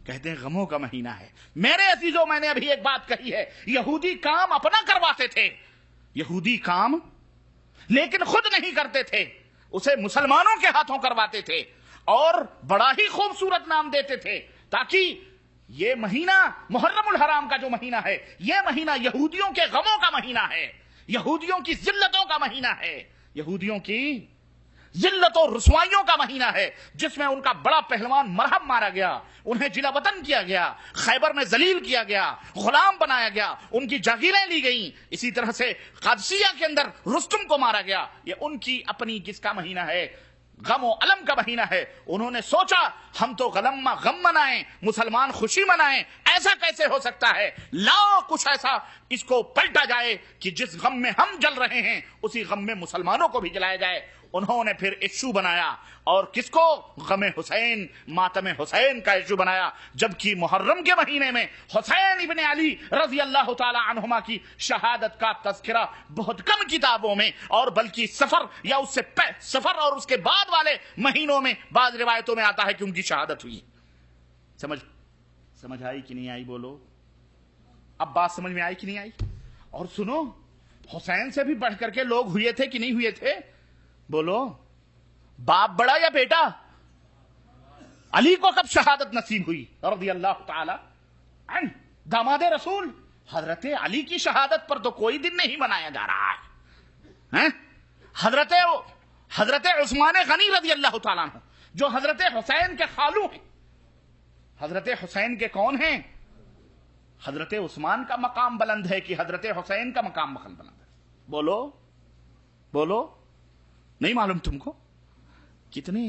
کہتے ہیں غموں کا مہینہ ہے۔ میرے عزیزوں، میں نے ابھی ایک بات کہی ہے، یہودی کام اپنا کرواتے تھے، یہودی کام لیکن خود نہیں کرتے تھے، اسے مسلمانوں کے ہاتھوں کرواتے تھے اور بڑا ہی خوبصورت نام دیتے تھے، تاکہ یہ مہینہ محرم الحرام کا جو مہینہ ہے، یہ مہینہ یہودیوں کے غموں کا مہینہ ہے، یہودیوں کی ذلتوں کا مہینہ ہے، یہودیوں کی ذلت و رسوائیوں کا مہینہ ہے، جس میں ان کا بڑا پہلوان مرحب مارا گیا، انہیں جلا وطن کیا گیا، خیبر میں ذلیل کیا گیا، غلام بنایا گیا، ان کی جاگیریں لی گئیں۔ اسی طرح سے قادسیہ کے اندر رستم کو مارا گیا۔ یہ ان کی اپنی کس کا مہینہ ہے؟ غم و الم کا مہینہ ہے۔ انہوں نے سوچا ہم تو غم منائیں، مسلمان خوشی منائیں، ایسا کیسے ہو سکتا ہے؟ لاؤ کچھ ایسا اس کو پلٹا جائے کہ جس غم میں ہم جل رہے ہیں اسی غم میں مسلمانوں کو بھی جلایا جائے۔ انہوں نے پھر ایشو بنایا، اور کس کو؟ غم حسین، ماتم حسین کا ایشو بنایا، جبکہ محرم کے مہینے میں حسین ابن علی رضی اللہ تعالی عنہما کی شہادت کا تذکرہ بہت کم کتابوں میں، اور بلکہ سفر یا اس سے سفر اور اس کے بعد والے مہینوں میں بعض روایتوں میں آتا ہے کہ ان کی شہادت ہوئی۔ سمجھ آئی کہ نہیں آئی؟ بولو، اب بات سمجھ میں آئی کہ نہیں آئی؟ اور سنو، حسین سے بھی بڑھ کر کے لوگ ہوئے تھے کہ نہیں ہوئے تھے؟ بولو، باپ بڑا یا بیٹا؟ علی کو کب شہادت نصیب ہوئی رضی اللہ تعالی عنہ؟ داماد رسول حضرت علی کی شہادت پر تو کوئی دن نہیں منایا جا رہا ہے۔ حضرت عثمان غنی رضی اللہ تعالیٰ عنہ جو حضرت حسین کے خالو ہیں، حضرت حسین کے کون ہیں؟ حضرت عثمان کا مقام بلند ہے کہ حضرت حسین کا مقام بلند ہے؟ بولو، نہیں معلوم تم کو؟ کتنے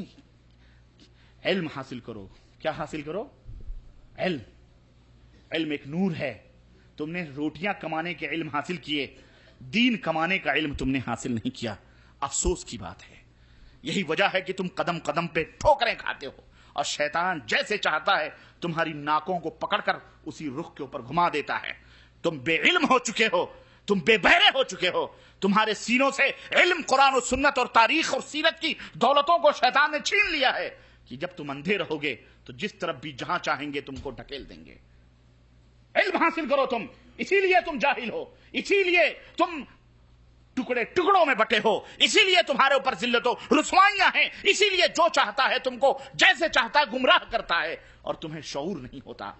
علم حاصل کرو، کیا حاصل کرو؟ علم ایک نور ہے۔ تم نے روٹیاں کمانے کے علم حاصل کیے، دین کمانے کا علم تم نے حاصل نہیں کیا۔ افسوس کی بات ہے، یہی وجہ ہے کہ تم قدم قدم پہ ٹھوکریں کھاتے ہو، اور شیطان جیسے چاہتا ہے تمہاری ناکوں کو پکڑ کر اسی رخ کے اوپر گھما دیتا ہے۔ تم بے علم ہو چکے ہو، تم بے بہرے ہو چکے ہو، تمہارے سینوں سے علم، قرآن و سنت اور تاریخ اور سیرت کی دولتوں کو شیطان نے چھین لیا ہے کہ جب تم اندھے رہو گے تو جس طرف بھی جہاں چاہیں گے تم کو ڈھکیل دیں گے۔ علم حاصل کرو تم، اسی لیے تم جاہل ہو، اسی لیے تم ٹکڑوں میں بٹے ہو، اسی لیے تمہارے اوپر ذلت و رسوائیاں ہیں، اسی لیے جو چاہتا ہے تم کو جیسے چاہتا ہے گمراہ کرتا ہے، اور تمہیں شعور نہیں ہوتا۔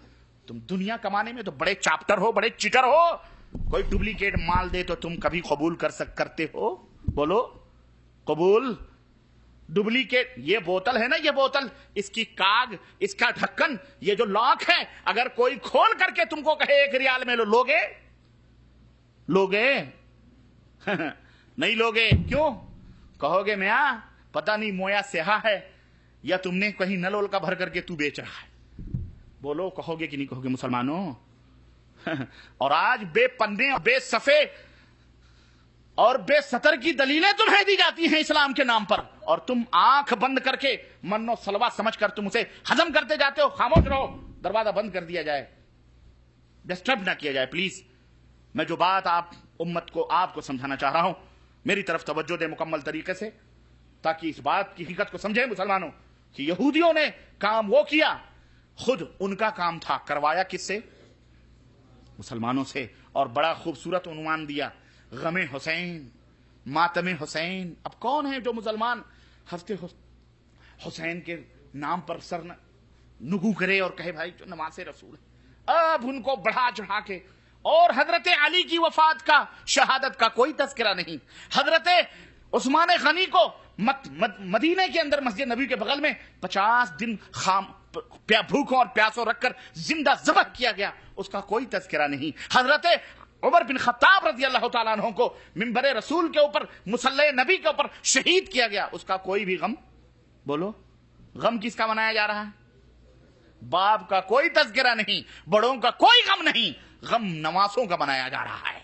تم دنیا کمانے میں تو بڑے چاپٹر ہو، بڑے چیٹر ہو۔ کوئی ڈپلیکیٹ مال دے تو تم کبھی قبول کرتے ہو؟ بولو، قبول؟ ڈپلیکیٹ، یہ بوتل ہے نا، یہ بوتل، اس کی کاغ، اس کا ڈھکن، یہ جو لاک ہے، اگر کوئی کھول کر کے تم کو کہے 1 ریال میں لوگے؟ نہیں لوگے۔ کیوں؟ کہو گے میاں پتہ نہیں مویا سیاہ ہے، یا تم نے کہیں نل کا بھر کر کے تو بیچ رہا ہے۔ بولو، کہو گے کہ نہیں کہو گے مسلمانوں؟ اور آج بے پنے، بے صفے اور بے سطر کی دلیلیں تمہیں دی جاتی ہیں اسلام کے نام پر، اور تم آنکھ بند کر کے من و سلوا سمجھ کر تم اسے ہضم کرتے جاتے ہو۔ خاموش رہو، دروازہ بند کر دیا جائے، ڈسٹرب نہ کیا جائے پلیز۔ میں جو بات امت کو، آپ کو سمجھانا چاہ رہا ہوں، میری طرف توجہ دے مکمل طریقے سے، تاکہ اس بات کی حقیقت کو سمجھیں مسلمانوں کہ یہودیوں نے کام وہ کیا، خود ان کا کام تھا، کروایا کس سے؟ مسلمانوں سے۔ اور بڑا خوبصورت عنوان دیا، غم حسین، ماتم حسین۔ اب کون ہے جو مسلمان ہفتے حسین کے نام پر سر نگو کرے اور کہے بھائی جو نماز رسول ہے؟ اب ان کو بڑھا چڑھا کے، اور حضرت علی کی وفات کا، شہادت کا کوئی تذکرہ نہیں۔ حضرت عثمان غنی کو مدینے کے اندر مسجد نبی کے بغل میں 50 دن بھوکوں اور پیاسوں رکھ کر زندہ ذبح کیا گیا، اس کا کوئی تذکرہ نہیں۔ حضرت عمر بن خطاب رضی اللہ تعالیٰ عنہ کو منبر رسول کے اوپر، مصلی نبی کے اوپر شہید کیا گیا، اس کا کوئی بھی غم؟ بولو، غم کس کا منایا جا رہا ہے؟ باپ کا کوئی تذکرہ نہیں، بڑوں کا کوئی غم نہیں، غم نواسوں کا منایا جا رہا ہے۔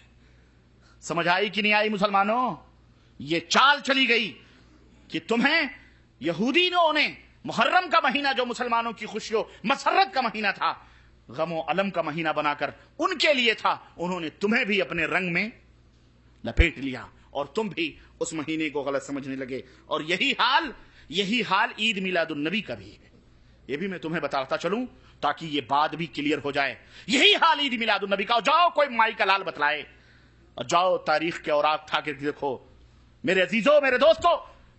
سمجھ آئی کہ نہیں آئی مسلمانوں؟ یہ چال چلی گئی کہ تمہیں یہودیوں نے محرم کا مہینہ جو مسلمانوں کی خوشی و مسرت کا مہینہ تھا، غم و علم کا مہینہ بنا کر ان کے لیے تھا، انہوں نے تمہیں بھی اپنے رنگ میں لپیٹ لیا، اور تم بھی اس مہینے کو غلط سمجھنے لگے۔ اور یہی حال عید میلاد النبی کا بھی ہے، یہ بھی میں تمہیں بتاتا چلوں تاکہ یہ بات بھی کلیئر ہو جائے۔ یہی حال عید میلاد النبی کا، جاؤ کوئی مائی کا لال بتلائے، اور جاؤ تاریخ کے اوراق اٹھا کے دیکھو میرے عزیزوں، میرے دوستوں،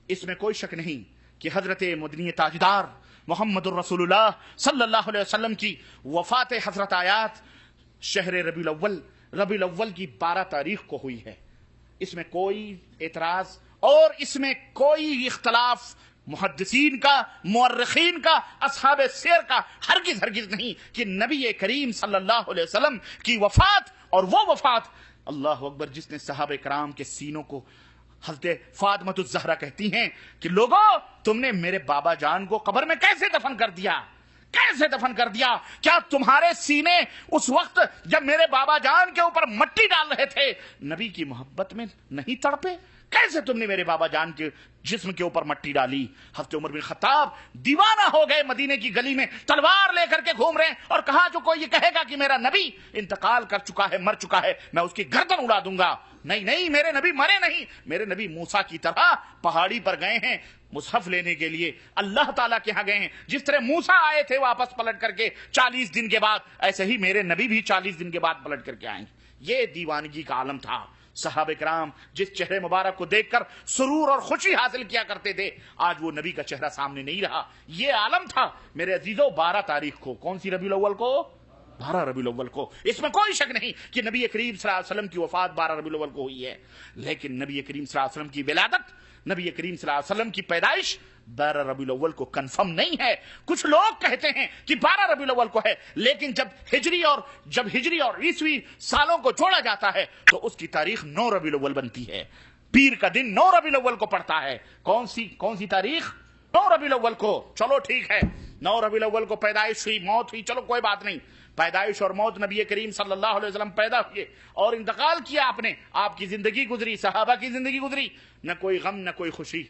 اس میں کوئی شک نہیں کہ حضرت مدنی تاجدار محمد الرسول اللہ صلی اللہ علیہ وسلم کی وفات حضرت آیات شہر ربیع الاول کی 12 تاریخ کو ہوئی ہے۔ اس میں کوئی اعتراض اور اس میں کوئی اختلاف محدثین کا، مورخین کا، اصحاب سیر کا ہرگز نہیں کہ نبی کریم صلی اللہ علیہ وسلم کی وفات، اور وہ وفات اللہ اکبر جس نے صحابہ کرام کے سینوں کو، حضرت فاطمہ الزہرا کہتی ہیں کہ لوگوں تم نے میرے بابا جان کو قبر میں کیسے دفن کر دیا؟ کیسے دفن کر دیا؟ کیا تمہارے سینے اس وقت جب میرے بابا جان کے اوپر مٹی ڈال رہے تھے نبی کی محبت میں نہیں تڑپے؟ کیسے تم نے میرے بابا جان کے جسم کے اوپر مٹی ڈالی؟ حضرت عمر بن خطاب دیوانہ ہو گئے، مدینے کی گلی میں تلوار لے کر کے گھوم رہے ہیں، اور کہا جو کوئی یہ کہے گا کہ میرا نبی انتقال کر چکا ہے، مر چکا ہے، میں اس کی گردن اڑا دوں گا۔ نہیں نہیں، میرے نبی مرے نہیں، میرے نبی موسیٰ کی طرح پہاڑی پر گئے ہیں مصحف لینے کے لیے، اللہ تعالیٰ کے ہاں گئے ہیں۔ جس طرح موسیٰ آئے تھے واپس پلٹ کر کے 40 دن کے بعد، ایسے ہی میرے نبی بھی 40 دن کے بعد پلٹ کر کے آئیں گے۔ یہ دیوانگی کا عالم تھا۔ صحابہ کرام جس چہرے مبارک کو دیکھ کر سرور اور خوشی حاصل کیا کرتے تھے، آج وہ نبی کا چہرہ سامنے نہیں رہا۔ یہ عالم تھا میرے عزیزو 12 تاریخ کو، کون سی ربیع الاول کو؟ 12 ربیع الاول کو۔ اس میں کوئی شک نہیں کہ نبی کریم صلی اللہ علیہ وسلم کی وفات 12 ربیع الاول کو ہوئی ہے، لیکن نبی کریم صلی اللہ علیہ وسلم کی ولادت، نبی کریم صلی اللہ علیہ وسلم کی پیدائش 12 ربیع الاول کو کنفرم نہیں ہے۔ کچھ لوگ کہتے ہیں کہ 12 ربیع الاول کو ہے، لیکن جب ہجری اور عیسوی سالوں کو جوڑا جاتا ہے تو اس کی تاریخ 9 ربیع الاول بنتی ہے۔ پیر کا دن 9 ربیع الاول کو پڑتا ہے۔ کون سی تاریخ؟ 9 ربیع الاول کو۔ چلو ٹھیک ہے، 9 ربیع الاول کو پیدائش ہوئی، موت ہوئی، چلو کوئی بات نہیں۔ پیدائش اور موت، نبی کریم صلی اللہ علیہ وسلم پیدا ہوئے اور انتقال کیا آپ نے، آپ کی زندگی گزری، صحابہ کی زندگی گزری، نہ کوئی غم نہ کوئی خوشی۔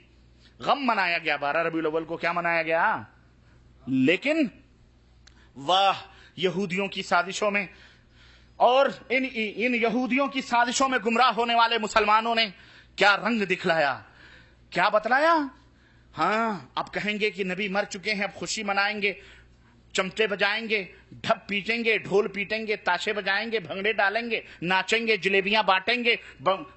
غم منایا گیا 12 ربیع الاول کو، کیا منایا گیا؟ لیکن واہ یہودیوں کی سازشوں میں اور ان یہودیوں کی سازشوں میں گمراہ ہونے والے مسلمانوں نے کیا رنگ دکھلایا، کیا بتلایا؟ ہاں اب کہیں گے کہ نبی مر چکے ہیں، اب خوشی منائیں گے، چمٹے بجائیں گے، ڈھپ پیٹیں گے، ڈھول پیٹیں گے، تاشے بجائیں گے، بھنگڑے ڈالیں گے، ناچیں گے، جلیبیاں بانٹیں گے،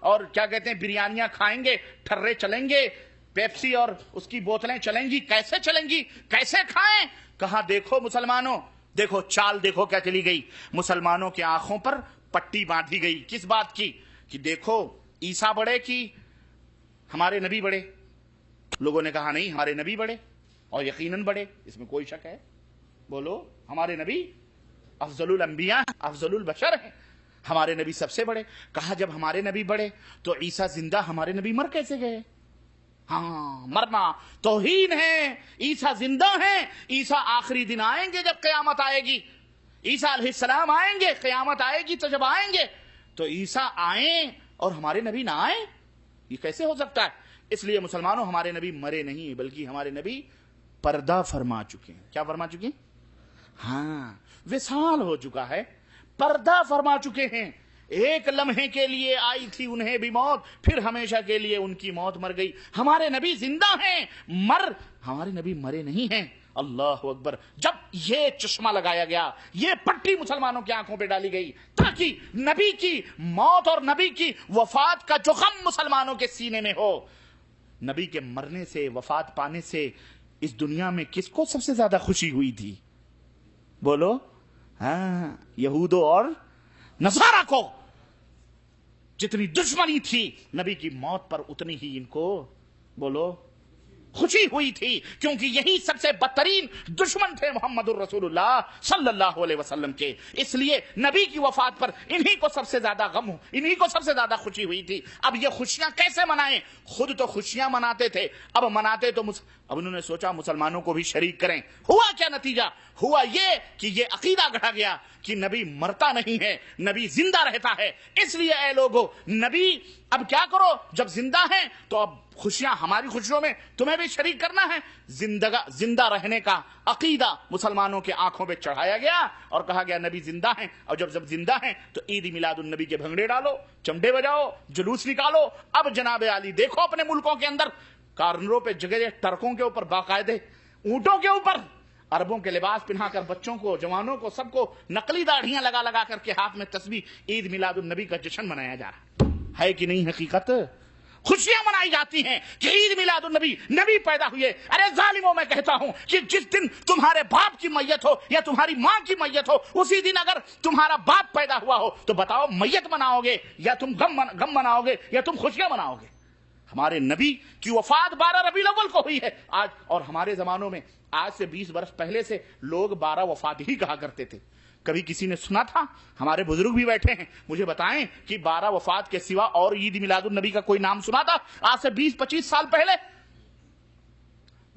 اور کیا کہتے ہیں بریانیاں کھائیں گے، ٹھرے چلیں گے، پیپسی اور اس کی بوتلیں چلیں گی۔ کیسے چلیں گی؟ کیسے کھائیں؟ کہا دیکھو مسلمانوں، دیکھو چال دیکھو کیا چلی گئی۔ مسلمانوں کے آنکھوں پر پٹی باندھی گئی، کس بات کی؟ کہ دیکھو عیسیٰ بڑے کی ہمارے نبی بڑے؟ لوگوں نے کہا نہیں، ہمارے نبی بڑے، اور یقیناً بڑے، اس میں کوئی شک ہے؟ بولو، ہمارے نبی افضل الانبیاء، افضل البشر ہیں، ہمارے نبی سب سے بڑے۔ کہا جب ہمارے نبی بڑے تو عیسیٰ زندہ، ہمارے نبی مر کیسے گئے؟ ہاں مرنا توہین ہے، عیسیٰ زندہ ہیں، عیسیٰ آخری دن آئیں گے جب قیامت آئے گی، عیسیٰ علیہ السلام آئیں گے، قیامت آئے گی تو جب آئیں گے تو عیسیٰ آئیں اور ہمارے نبی نہ آئیں، یہ کیسے ہو سکتا ہے؟ اس لیے مسلمانوں ہمارے نبی مرے نہیں، بلکہ ہمارے نبی پردہ فرما چکے ہیں۔ کیا فرما چکے ہیں؟ ہاں وصال ہو چکا ہے، پردہ فرما چکے ہیں۔ ایک لمحے کے لیے آئی تھی انہیں بھی موت، پھر ہمیشہ کے لیے ان کی موت مر گئی۔ ہمارے نبی زندہ ہیں، ہمارے نبی مرے نہیں ہیں۔ اللہ اکبر۔ جب یہ چشمہ لگایا گیا، یہ پٹی مسلمانوں کی آنکھوں پہ ڈالی گئی تاکہ نبی کی موت اور نبی کی وفات کا جو غم مسلمانوں کے سینے میں ہو۔ نبی کے مرنے سے، وفات پانے سے اس دنیا میں کس کو سب سے زیادہ خوشی ہوئی تھی؟ بولو۔ ہاں یہودوں اور نصارہ کو جتنی دشمنی تھی نبی کی موت پر، اتنی ہی ان کو بولو خوشی ہوئی تھی، کیونکہ یہی سب سے بدترین دشمن تھے محمد الرسول اللہ صلی اللہ علیہ وسلم کے۔ اس لیے نبی کی وفات پر انہی کو سب سے زیادہ غم، انہی کو سب سے زیادہ خوشی ہوئی تھی۔ اب یہ خوشیاں کیسے منائیں؟ خود تو خوشیاں مناتے تھے، اب مناتے تو اب انہوں نے سوچا مسلمانوں کو بھی شریک کریں۔ ہوا کیا نتیجہ؟ ہوا یہ کہ یہ عقیدہ گڑھا گیا کہ نبی مرتا نہیں ہے، نبی زندہ رہتا ہے۔ اس لیے اے لوگو، نبی اب کیا کرو، جب زندہ ہیں تو اب خوشیاں ہماری خوشیوں میں تمہیں بھی شریک کرنا ہے۔ زندہ رہنے کا عقیدہ مسلمانوں کے آنکھوں پہ چڑھایا گیا اور کہا گیا نبی زندہ ہیں، اور جب زندہ ہیں تو عید میلاد النبی کے بھنگڑے ڈالو، چمڑے بجاؤ، جلوس نکالو۔ اب جناب علی دیکھو اپنے ملکوں کے اندر کارنروں پہ جگہ ٹرکوں کے اوپر، باقاعدے اونٹوں کے اوپر عربوں کے لباس پہنا کر بچوں کو، جوانوں کو، سب کو نقلی داڑھیاں لگا کر کے ہاتھ میں تسبیح، عید میلاد النبی کا جشن منایا جا رہا ہے کہ نہیں؟ حقیقت خوشیاں منائی جاتی ہیں کہ عید میلاد النبی، نبی پیدا ہوئے۔ ارے ظالموں، میں کہتا ہوں کہ جس دن تمہارے باپ کی میت ہو یا تمہاری ماں کی میت ہو، اسی دن اگر تمہارا باپ پیدا ہوا ہو تو بتاؤ میت مناؤ گے یا تم غم مناؤ گے یا تم خوشیاں مناؤ گے؟ ہمارے نبی کی وفات 12 ربیع الاول کو ہوئی ہے آج، اور ہمارے زمانوں میں آج سے 20 برس پہلے سے لوگ 12 وفات ہی کہا کرتے تھے۔ کبھی کسی نے سنا تھا؟ ہمارے بزرگ بھی بیٹھے ہیں، مجھے بتائیں کہ 12 وفات کے سوا اور عید میلاد النبی کا کوئی نام سنا تھا آج سے 20-25 سال پہلے؟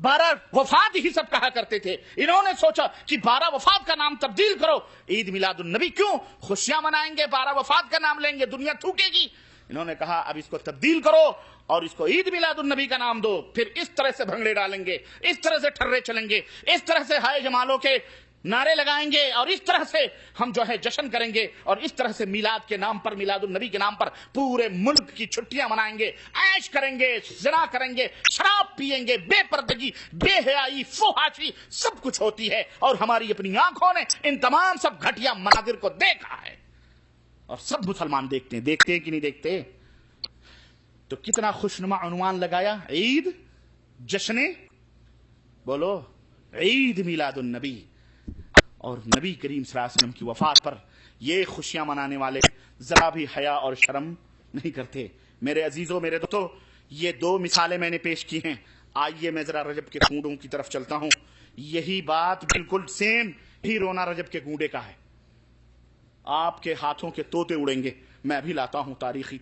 12 وفات ہی سب کہا کرتے تھے. انہوں نے سوچا کہ 12 وفات کا نام تبدیل کرو. عید میلاد النبی کیوں؟ خوشیاں منائیں گے, 12 وفات کا نام لیں گے, دنیا تھوکے گی. انہوں نے کہا اب اس کو تبدیل کرو اور اس کو عید میلاد النبی کا نام دو. پھر اس طرح سے بھنگڑے ڈالیں گے, اس طرح سے ٹھرے چلیں گے, اس طرح سے ہائے جمالوں کے نعرے لگائیں گے, اور اس طرح سے ہم جو ہے جشن کریں گے, اور اس طرح سے میلاد کے نام پر, میلاد النبی کے نام پر پورے ملک کی چھٹیاں منائیں گے, عیش کریں گے, زنا کریں گے, شراب پیئیں گے, بے پردگی, بے حیائی, فحاشی سب کچھ ہوتی ہے. اور ہماری اپنی آنکھوں نے ان تمام سب گھٹیا مناظر کو دیکھا ہے, اور سب مسلمان دیکھتے ہیں. دیکھتے ہیں کہ نہیں دیکھتے؟ تو کتنا خوشنما عنوان لگایا, عید جشن, بولو عید میلاد النبی. اور نبی کریم صلی اللہ علیہ وسلم کی وفات پر یہ خوشیاں منانے والے ذرا بھی حیا اور شرم نہیں کرتے. میرے عزیزوں, میرے دوستو, یہ 2 مثالیں میں نے پیش کی ہیں. آئیے میں ذرا رجب کے گونڈوں کی طرف چلتا ہوں. یہی بات بالکل سیم ہی رونا رجب کے گونڈے کا ہے. آپ کے ہاتھوں کے طوطے اڑیں گے, میں بھی لاتا ہوں تاریخی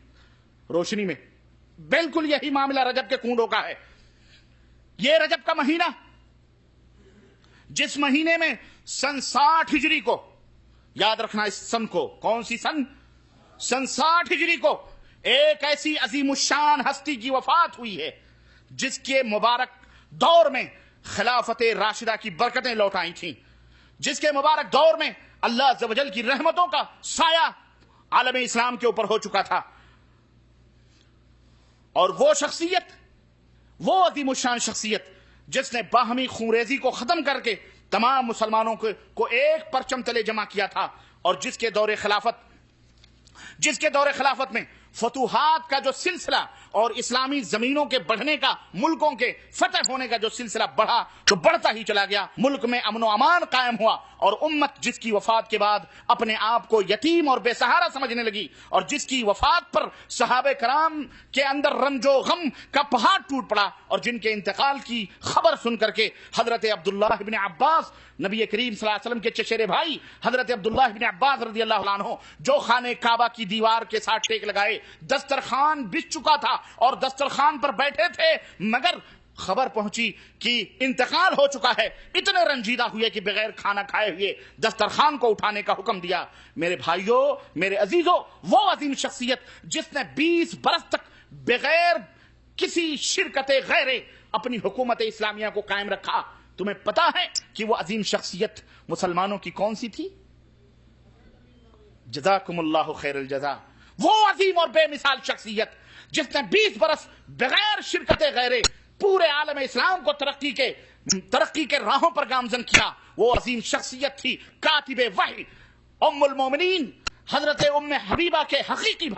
روشنی میں. بالکل یہی معاملہ رجب کے گونڈوں کا ہے. یہ رجب کا مہینہ, جس مہینے میں سن 60 ہجری کو, یاد رکھنا اس سن کو, کون سی سن؟ سن 60 ہجری کو ایک ایسی عظیم الشان ہستی کی وفات ہوئی ہے جس کے مبارک دور میں خلافت راشدہ کی برکتیں لوٹ آئی تھیں, جس کے مبارک دور میں اللہ عز و جل کی رحمتوں کا سایہ عالم اسلام کے اوپر ہو چکا تھا. اور وہ شخصیت, وہ عظیم الشان شخصیت جس نے باہمی خونریزی کو ختم کر کے تمام مسلمانوں کو ایک پرچم تلے جمع کیا تھا, اور جس کے دور خلافت میں فتوحات کا جو سلسلہ اور اسلامی زمینوں کے بڑھنے کا, ملکوں کے فتح ہونے کا جو سلسلہ بڑھا تو بڑھتا ہی چلا گیا. ملک میں امن و امان قائم ہوا, اور امت جس کی وفات کے بعد اپنے آپ کو یتیم اور بے سہارا سمجھنے لگی, اور جس کی وفات پر صحابہ کرام کے اندر رنج و غم کا پہاڑ ٹوٹ پڑا, اور جن کے انتقال کی خبر سن کر کے حضرت عبداللہ ابن عباس, نبی کریم صلی اللہ علیہ وسلم کے چچیرے بھائی حضرت عبداللہ ابن عباس رضی اللہ عنہ, جو خانہ کعبہ کی دیوار کے ساتھ ٹیک لگائے, دسترخوان بچ چکا تھا اور دسترخوان پر بیٹھے تھے, مگر خبر پہنچی کہ انتقال ہو چکا ہے, اتنے رنجیدہ ہوئے کہ بغیر کھانا کھائے ہوئے دسترخوان کو اٹھانے کا حکم دیا. میرے بھائیوں, میرے عزیزوں, وہ عظیم شخصیت جس نے 20 برس تک بغیر کسی شرکت غیر اپنی حکومت اسلامیہ کو قائم رکھا. تمہیں پتا ہے کہ وہ عظیم شخصیت مسلمانوں کی کون سی تھی؟ جزاکم اللہ خیر الجزا. وہ عظیم اور بے مثال شخصیت جس نے 20 برس بغیر شرکت غیر پورے عالم اسلام کو ترقی کے راہوں پر گامزن کیا, وہ عظیم شخصیت تھی کاتب وحی ام المومنین حضرت ام حبیبہ کے حقیقی